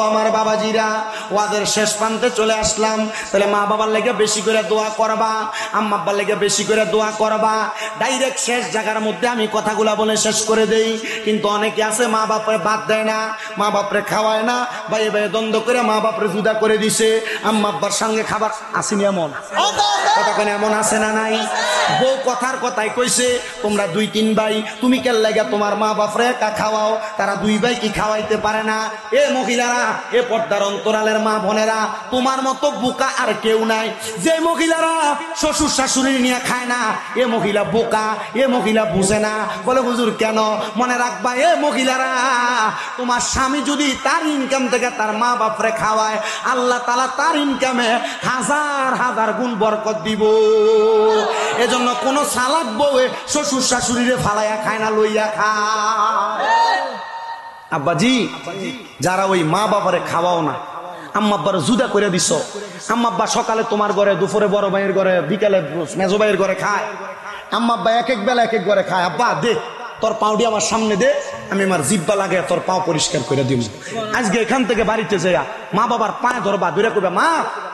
A: আমার বাবাজিরা, ওয়াদের শেষ প্রান্তে চলে আসলাম। তাহলে মা বাবার লেগে বেশি করে দোয়া করবা, আম্মা আব্বার লেগে বেশি করে দোয়া করবা। ডাইরেক্ট শেষ জায়গার মধ্যে আমি কথাগুলা বলে শেষ করে দেই। কিন্তু অনেকে আছে মা বাপরে বাদ দেয় না, মা বাপরে খাওয়ায় না, ভাইয়ে ভাইয়ে দ্বন্দ্ব করে মা বাপরে জুদা করে দিছে। আম্মা আব্বার সঙ্গে খাবার আসেনি এমন কথা কেন? এমন আছে না নাই? বউ কথার কথাই কইছে তোমরা 2-3 ভাই, তুমি কেন লাগা তোমার মা বাপরে একা খাওয়াও, তারা 2 ভাই কি খাওয়াইতে পারে না? এ মহিলারা, এ পর্দার অন্তরালের মা বোনেরা, তোমার মতো বোকা আর কেউ নাই। যে মহিলারা শ্বশুর শাশুড়ি নিয়ে খায় না, এ মহিলা বোকা, এ মহিলা বুঝে না। বলে হুজুর কেন? মনে রাখবা এ মহিলারা, তোমার স্বামী যদি তার ইনকাম থেকে তার মা বাপরে খাওয়ায়, আল্লাহ তাআলা তার ইনকামে 1000 গুণ বরকত দিব। এজন্য কোন সালাদ বউয়ে শ্বশুর শাশুড়িরে ফালাইয়া খায় না, লইয়া খায়। আব্বাজি যারা ওই মা বাবারে খাওয়াও না, আম্মা আব্বার জুদা করে দিছ, আম্মা আব্বা সকালে তোমার ঘরে, দুপুরে বড় ভাইয়ের ঘরে, বিকালে মেজো ভাইয়ের ঘরে খায়। আম্মা আব্বা এক এক বেলা এক এক ঘরে খায়। আব্বা দে তোর পাউডি আমার সামনে দে, আমি আমার জিব্বা লাগে তোর পাও পরিষ্কার করে দিব। আজকে এখান থেকে বাড়িতে যাইয়া মা বাবার পায়ে ধরবা, ধরে কইবা মা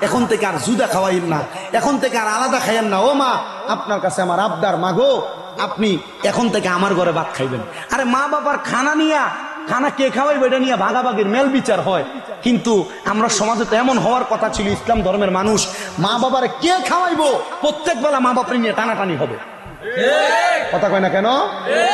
A: এখন থেকে আর জুদা খাওয়াইন না, এখন থেকে আর আলাদা খাইয়েন না। ও মা আপনার কাছে আমার আবদার, মাগো আপনি এখন থেকে আমার ঘরে ভাত খাইবেন। আরে মা বাবার খানা নিয়া, খানা কে খাওয়াইবে এটা নিয়ে ভাগাভাগির মেল বিচার হয়। কিন্তু আমরা সমাজে তো এমন হওয়ার কথা ছিল, ইসলাম ধর্মের মানুষ মা বাবারে কে খাওয়াইবো প্রত্যেক বেলা মা বাপরে নিয়ে টানাটানি হবে। কথা কয় না কেন?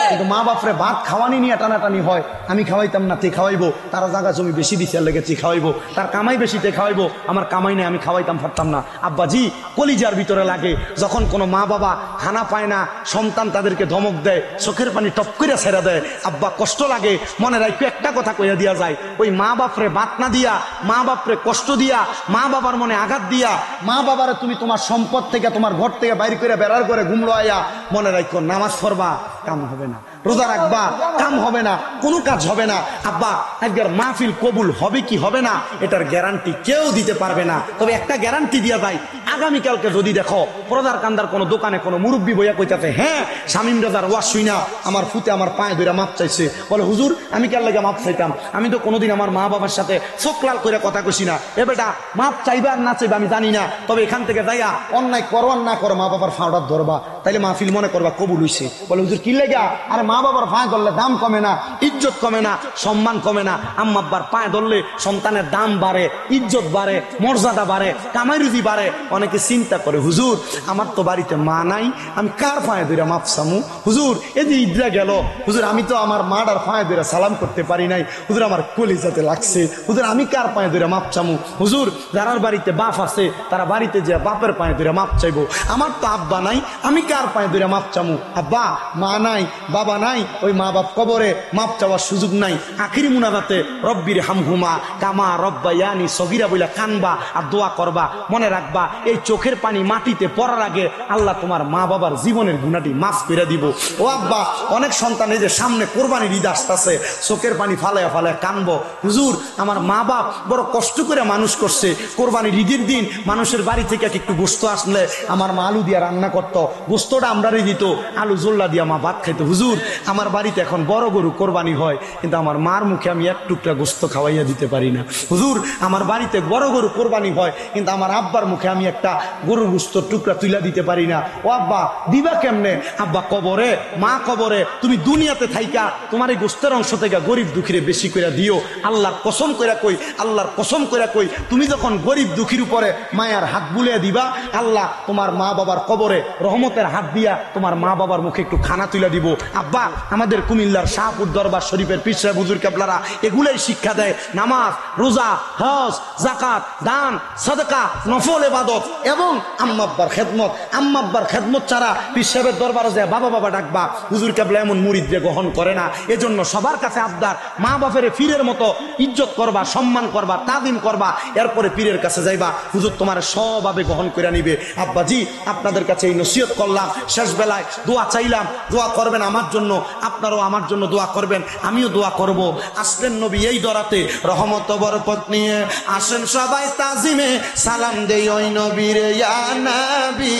A: কিন্তু মা বাপরে ভাত খাওয়ানি নিয়ে টানাটানি হয়। আমি খাওয়াইতাম না, তে খাওয়াইবো, তারা জায়গা জমি বেশি দিচ্ছে লেগেছি খাওয়াইবো, তার কামাই বেশি তে খাওয়াইবো, আমার কামাই নেই আমি খাওয়াইতাম পারতাম না। আব্বাজি কলিজার ভিতরে লাগে যখন কোনো মা বাবা খানা পায় না, সন্তান তাদেরকে ধমক দেয়, চোখের পানি টপ করে ছেড়ে দেয়, আব্বা কষ্ট লাগে। মনে রাখো একটা কথা কইয়া দিয়া যায়, ওই মা বাপরে ভাত না দিয়া, মা বাপরে কষ্ট দিয়া, মা বাবার মনে আঘাত দিয়া, মা বাবারে তুমি তোমার সম্পদ থেকে তোমার ঘর থেকে বাইর করে বেড়ার করে ঘুমড়ো আয়া, মনে রাখো নামাজ পড়বা কাম হবে না। রোজা রাখবা, কাম হবে না, কোনো কাজ হবে না। আব্বা একবার মাহফিল কবুল হবে কি হবে না এটার গ্যারান্টি কেউ দিতে পারবে না। তবে একটা গ্যারান্টি দিয়া যায়, আগামীকালকে যদি দেখো পরদার কান্দার কোনো দোকানে কোনো মুরব্বী বইয়া কইতাছে, হ্যাঁ শামীম রাজার ওয়াজ শুই না আমার ফুতে আমার পায়ে ধরে মাপ চাইছে, বলে হুজুর আমি কার লাগে মাপ চাইতাম, আমি তো কোনোদিন আমার মা বাবার সাথে চোখ লাল করে কথা কইছি না। এ বেটা মাপ চাইবা আর না চাইবা আমি জানি না, তবে এখান থেকে যাইয়া অন্যায় করো আর না করো মা বাবার ফাঁড়ার ধরবা, তাইলে মাহফিল মনে করবা কবুল হইছে। বলে হুজুর কি লেগা? আরে মা বাবার পায়ে ধরলে দাম কমে না, ইজ্জত কমে না, সম্মান কমে না। আম্মা আব্বার পায়ে ধরলে সন্তানের দাম বাড়ে, ইজ্জত বাড়ে, মর্যাদা বাড়ে, কামাই রুজি বাড়ে। অনেকে চিন্তা করে হুজুর আমার তো বাড়িতে মা নাই, আমি কার পায়ে ধরে মাপ চামু? হুজুর এই যে ঈদরা গেল, হুজুর আমি তো আমার মাটার পায়ে ধরে সালাম করতে পারি নাই, হুজুর আমার কলিজাতে লাগছে, হুজুর আমি কার পায়ে ধরে মাপ চামু? হুজুর যারার বাড়িতে বাপ আছে তারা বাড়িতে যে বাপের পায়ে ধরে মাপ চাইবো, আমার তো আব্বা নাই, আমি কার পায়ে ধরে মাপ চামু? আব্বা মা নাই, বাবা নাই, ওই মা বাপ কবরে, মাপ চাওয়ার সুযোগ নাই। আখিরি মুনাজাতে রব্বির হামহুমা কামা রব্বায়ানি সগীরা বইলা কানবা আর দোয়া করবা। মনে রাখবা এই চোখের পানি মাটিতে পড়ার আগে আল্লাহ তোমার মা বাবার জীবনের গুনাহটি মাফ করে দিব। ও আব্বা অনেক সন্তান এই যে সামনে কোরবানির ঈদ আসতেছে, চোখের পানি ফালায়া ফালায়া কানবো, হুজুর আমার মা বাপ বড় কষ্ট করে মানুষ করছে, কোরবানির ঈদের দিন মানুষের বাড়ি থেকে একটু গোস্ত আসলে আমার মা আলু দিয়া রান্না করতো, গোস্তটা আমরারই দিত, আলু জোল্লা দিয়া মা ভাত খাইতো। হুজুর আমার বাড়িতে এখন বড় গরু কোরবানি হয়, কিন্তু আমার মার মুখে আমি এক টুকরা গোস্ত খাওয়াইয়া দিতে পারি না। হুজুর আমার বাড়িতে বড় গরু কোরবানি হয়, কিন্তু আমার আব্বার মুখে আমি একটা গরুর গোস্ত টুকরা তুইলা দিতে পারি না। ও আব্বা দিবা কেমনে? আব্বা কবরে, মা কবরে, তুমি দুনিয়াতে থাইকা তোমার এই গোস্তের অংশ থেকে গরিব দুঃখীরে বেশি করে দিও। আল্লাহর কসম কইরা কই, আল্লাহর কসম কইরা কই, তুমি যখন গরিব দুঃখীর উপরে মায়ার হাত বুলিয়ে দিবা, আল্লাহ তোমার মা বাবার কবরে রহমতের হাত দিয়া তোমার মা বাবার মুখে একটু খানা তুলে দিব। আব্বা আমাদের কুমিল্লার শাহপুর দরবার শরীফের পীর সাহেব হুজুর কেবলারা এগুলাই শিক্ষা দেয়, নামাজ, রোজা, হজ, জাকাত, দান, সাদকা, নফল ইবাদত এবং আম্মা আব্বার খেদমত। আম্মা আব্বার খেদমত ছাড়া পীর সাহেবের দরবারে যায় বাবা বাবা ডাকবা, হুজুর কেবলা এমন মুরিদরে গ্রহণ করে না। এজন্য সবার কাছে আবদার, মা বাপের পীরের মতো ইজ্জত করবা, সম্মান করবা, তাদিম করবা, এরপরে পীরের কাছে যাইবা, হুজুর তোমার সবভাবে গ্রহণ করে নিবে। আব্বাজি আপনাদের কাছে এই নসিহত করলাম, শেষ বেলায় দোয়া চাইলাম, দোয়া করবেন আমার জন্য, আপনারাও আমার জন্য দোয়া করবেন, আমিও দোয়া করব। আসলেন নবী এই দরাতে রহমত বরকত নিয়ে, আসেন সবাই তাজিমে সালাম দেই ওই নবীরে ইয়া নবী।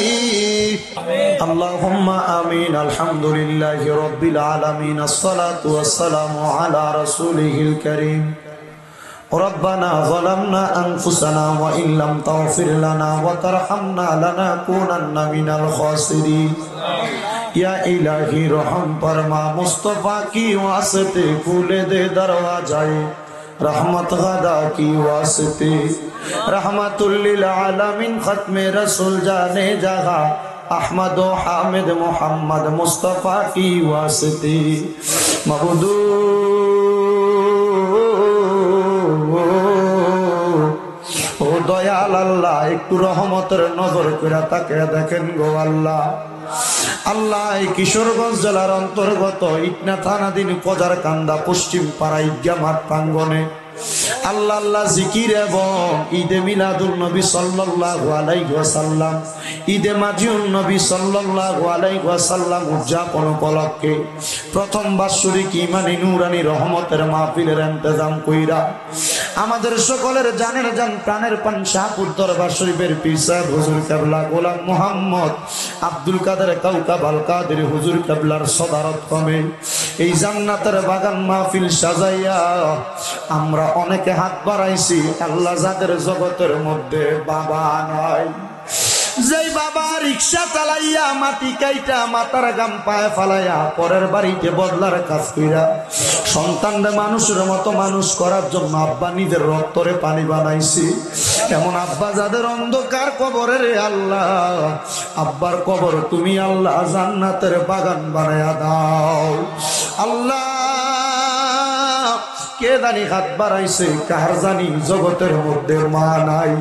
A: আল্লাহুম্মা আমিন। আলহামদুলিল্লাহি রাব্বিল আলামিন, আসসালাতু ওয়াসসালামু আলা রাসূলিহিল কারীম। ربنا ظلمنا أنفسنا وإن لم تغفر لنا وترحمنا لنكونن من الخاسرين। या इलाही रहम फरमा, मुस्तफा की वास्ते खुले दे दरवाजाए रहमत गदा की वास्ते, रहमतुल लिल आलमीन खत्मे रसूल जाने जहा अहमद व हामिद मोहम्मद मुस्तफा की वास्ते। मबूदू ও দয়াল আল্লাহ একটু রহমতের নজর করে তাকে দেখেন গো আল্লাহ। আল্লাহ এই কিশোরগঞ্জ জেলার অন্তর্গত ইটনা থানাধীন পজার কান্দা পশ্চিম পাড়া ঈদগাহ মাঠ প্রাঙ্গণে আল্লাহ আল্লাহ জিকির এবং ঈদে মিলাদুন নবী সাল্লাল্লাহু আলাইহি ওয়াসাল্লাম, ঈদে মাজিউন নবী সাল্লাল্লাহু আলাইহি ওয়াসাল্লাম উদযাপন উপলক্ষে প্রথম বাৎসরিক ঈমানি নূরানি রহমতের মাহফিলের ইন্তজাম কইরা আমাদের সকলের জানের জান প্রাণের পান শাহপুর দরবার শরীফের পীর সাহেব হুজুর কেবলা গোলাম মোহাম্মদ আব্দুল কাদের কাউকাব আল কাদের হুজুর কেবলার সদারত কমে এই জান্নাতের বাগান মাহফিল সাজাইয়া আমরা অনেকে হাত বাড়াইছি। আল্লাহ যাদের জগতের মধ্যে বাবা নাই, যেই বাবা রিক্সা চালাইয়া মাটি কাইটা মাথার গাম পায়ে ফালাইয়া পরের বাড়িতে বদলার কাজ কইরা সন্তানরে মানুষের মতো মানুষ করার জন্য আব্বা নিজের রক্তরে পানি বানাইছি, এমন আব্বা যাদের অন্ধকার কবরে রে আল্লাহ, আব্বার কবর তুমি আল্লাহ জান্নাতের বাগান বানায়া দাও। আল্লাহ কে জানি হাত বাড়াইছে, কার জানি জগতের মধ্যে মা নাই।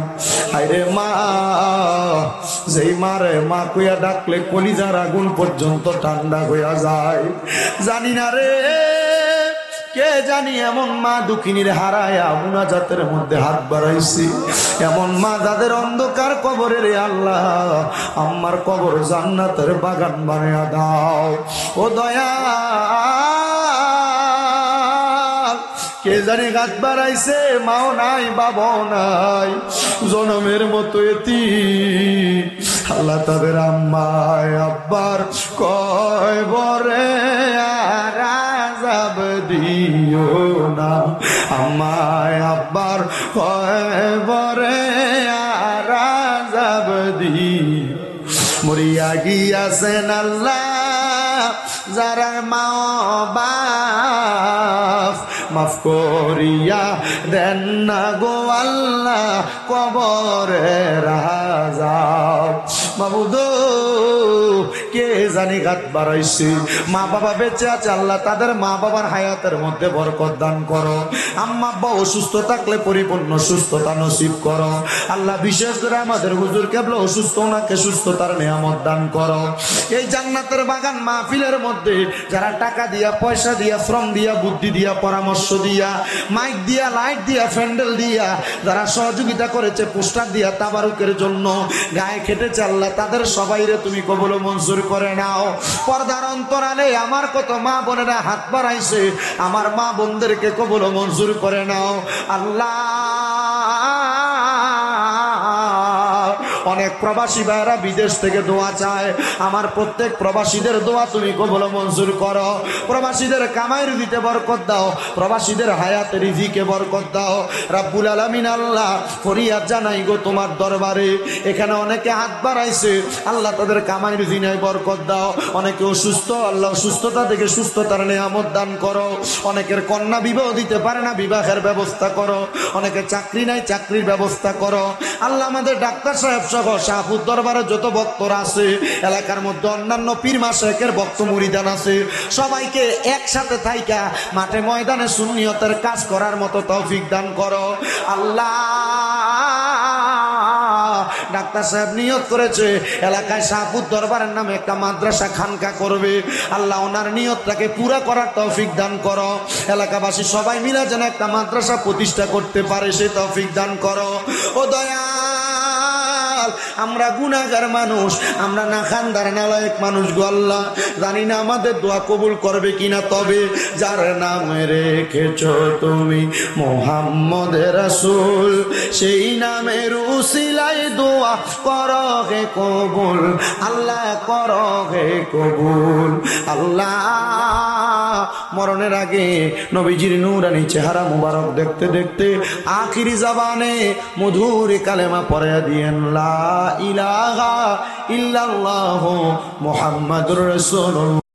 A: আরে মা, যেই মারে মা কইয়া ডাকলে কলিজার আগুন পর্যন্ত ঠান্ডা হইয়া যায়, জানি না রে কে জানি এমন মা দুঃখিনীর হারায়া মুনাজাতের মধ্যে হাত বাড়াইছি, এমন মা যাদের অন্ধকার কবরে রে আল্লাহ আমার কবর জান্নাতের বাগান বানিয়ে দাও। ও দয়া কে জানি গাছ বাড়াইছে, মাও নাই বাবাও নাই, জনমের মতো এতিম আল্লাহ তাদের আম্মায় আব্বার কবরে আর আযাব দিও না, আম্মায় আব্বার কবরে আর আযাব দিও। মরিয়া গিয়াছেন আল্লাহ যারা মা বাপ, মাফ করিয়া দেন না গো আল্লাহ কবরের আযাব। মাবুদ কে জানি গাত বাড়াইছে, মা বাবা বেঁচে আছে আল্লাহ তাদের মা বাবার হায়াতের মধ্যে বরকত দান করো। আম্মা আব্বা অসুস্থ থাকলে পরিপূর্ণ সুস্থতা নসিব করো আল্লাহ। বিশেষ করে আমাদের হুজুর কেবল অসুস্থ ওনাকে সুস্থতার নিয়ামত দান করো। এই জান্নাতের বাগান মাহফিলের মধ্যে যারা টাকা দিয়া, পয়সা দিয়া, শ্রম দিয়া, বুদ্ধি দিয়া, পরামর্শ দিয়া, মাইক দিয়া, লাইট দিয়া, প্যান্ডেল দিয়া যারা সহযোগিতা করেছে, পোস্টার দিয়া তাবারুকের জন্য গায়ে খেটেছে আল্লাহ তাদের সবাইরে তুমি কবুল মঞ্জুর করে নাও। পর্দার অন্তরালে আমার কত মা বোনেরা হাত বাড়াইছে, আমার মা বোনদেরকে কবুল মঞ্জুর করে নাও আল্লাহ। অনেক প্রবাসী ভাইরা বিদেশ থেকে দোয়া চায়, আমার প্রত্যেক প্রবাসীদের দোয়া তুমি কবুল মঞ্জুর করো। প্রবাসীদের কামাই রুজিতে বরকত দাও, প্রবাসীদের হায়াতে রিজিকে বরকত দাও রাব্বুল আলামিন। আল্লাহ ফরিয়াদ জানাই গো তোমার দরবারে, এখানে অনেকে হাত বাড়াইছে আল্লাহ তাদের কামাই রুজি নাই বরকত দাও। অনেকে অসুস্থ আল্লাহ সুস্থতা থেকে সুস্থতার নিয়ামত দান করো। অনেকের কন্যা বিবাহ দিতে পারে না, বিবাহের ব্যবস্থা করো। অনেকে চাকরি নাই, চাকরির ব্যবস্থা করো আল্লাহ। আমাদের ডাক্তার সাহেব সহ শাহপুর দরবারে যত ভক্তরা আছে, এলাকার মধ্যে অন্যান্য পীর মাশায়েখের ভক্ত মুরিদান আছে, সবাইকে একসাথে থাইকা মাঠে ময়দানে সুন্নিয়তের কাজ করার মতো তৌফিক দান করো আল্লাহ। ডাক্তার সাহেব নিয়ত করেছে এলাকায় শাহপুর দরবারের নামে একটা মাদ্রাসা খানকা করবে আল্লাহ, ওনার নিয়তটাকে পুরা করার তৌফিক দান করো। এলাকাবাসী সবাই মিলে যেন একটা মাদ্রাসা প্রতিষ্ঠা করতে পারে সেই তৌফিক দান করো। ও দয়া আমরা গুনাহগার মানুষ, আমরা না খানদার নালায়েক মানুষ গো আল্লাহ, জানি না আমাদের দোয়া কবুল করবে কিনা। তবে যার নামে রেখেছো তুমি মুহাম্মদ রাসূল, সেই নামের উসিলায় দোয়া করো হে কবুল আল্লাহ, করো হে কবুল আল্লাহ। মরণের আগে নবীজির নূরানি চেহারা মুবারক দেখতে দেখতে আখিরি জবানে মধুর কালেমা পড়ে দিয়েন লা ইলাহা ইল্লাল্লাহু মুহাম্মাদুর রাসূলুল্লাহ।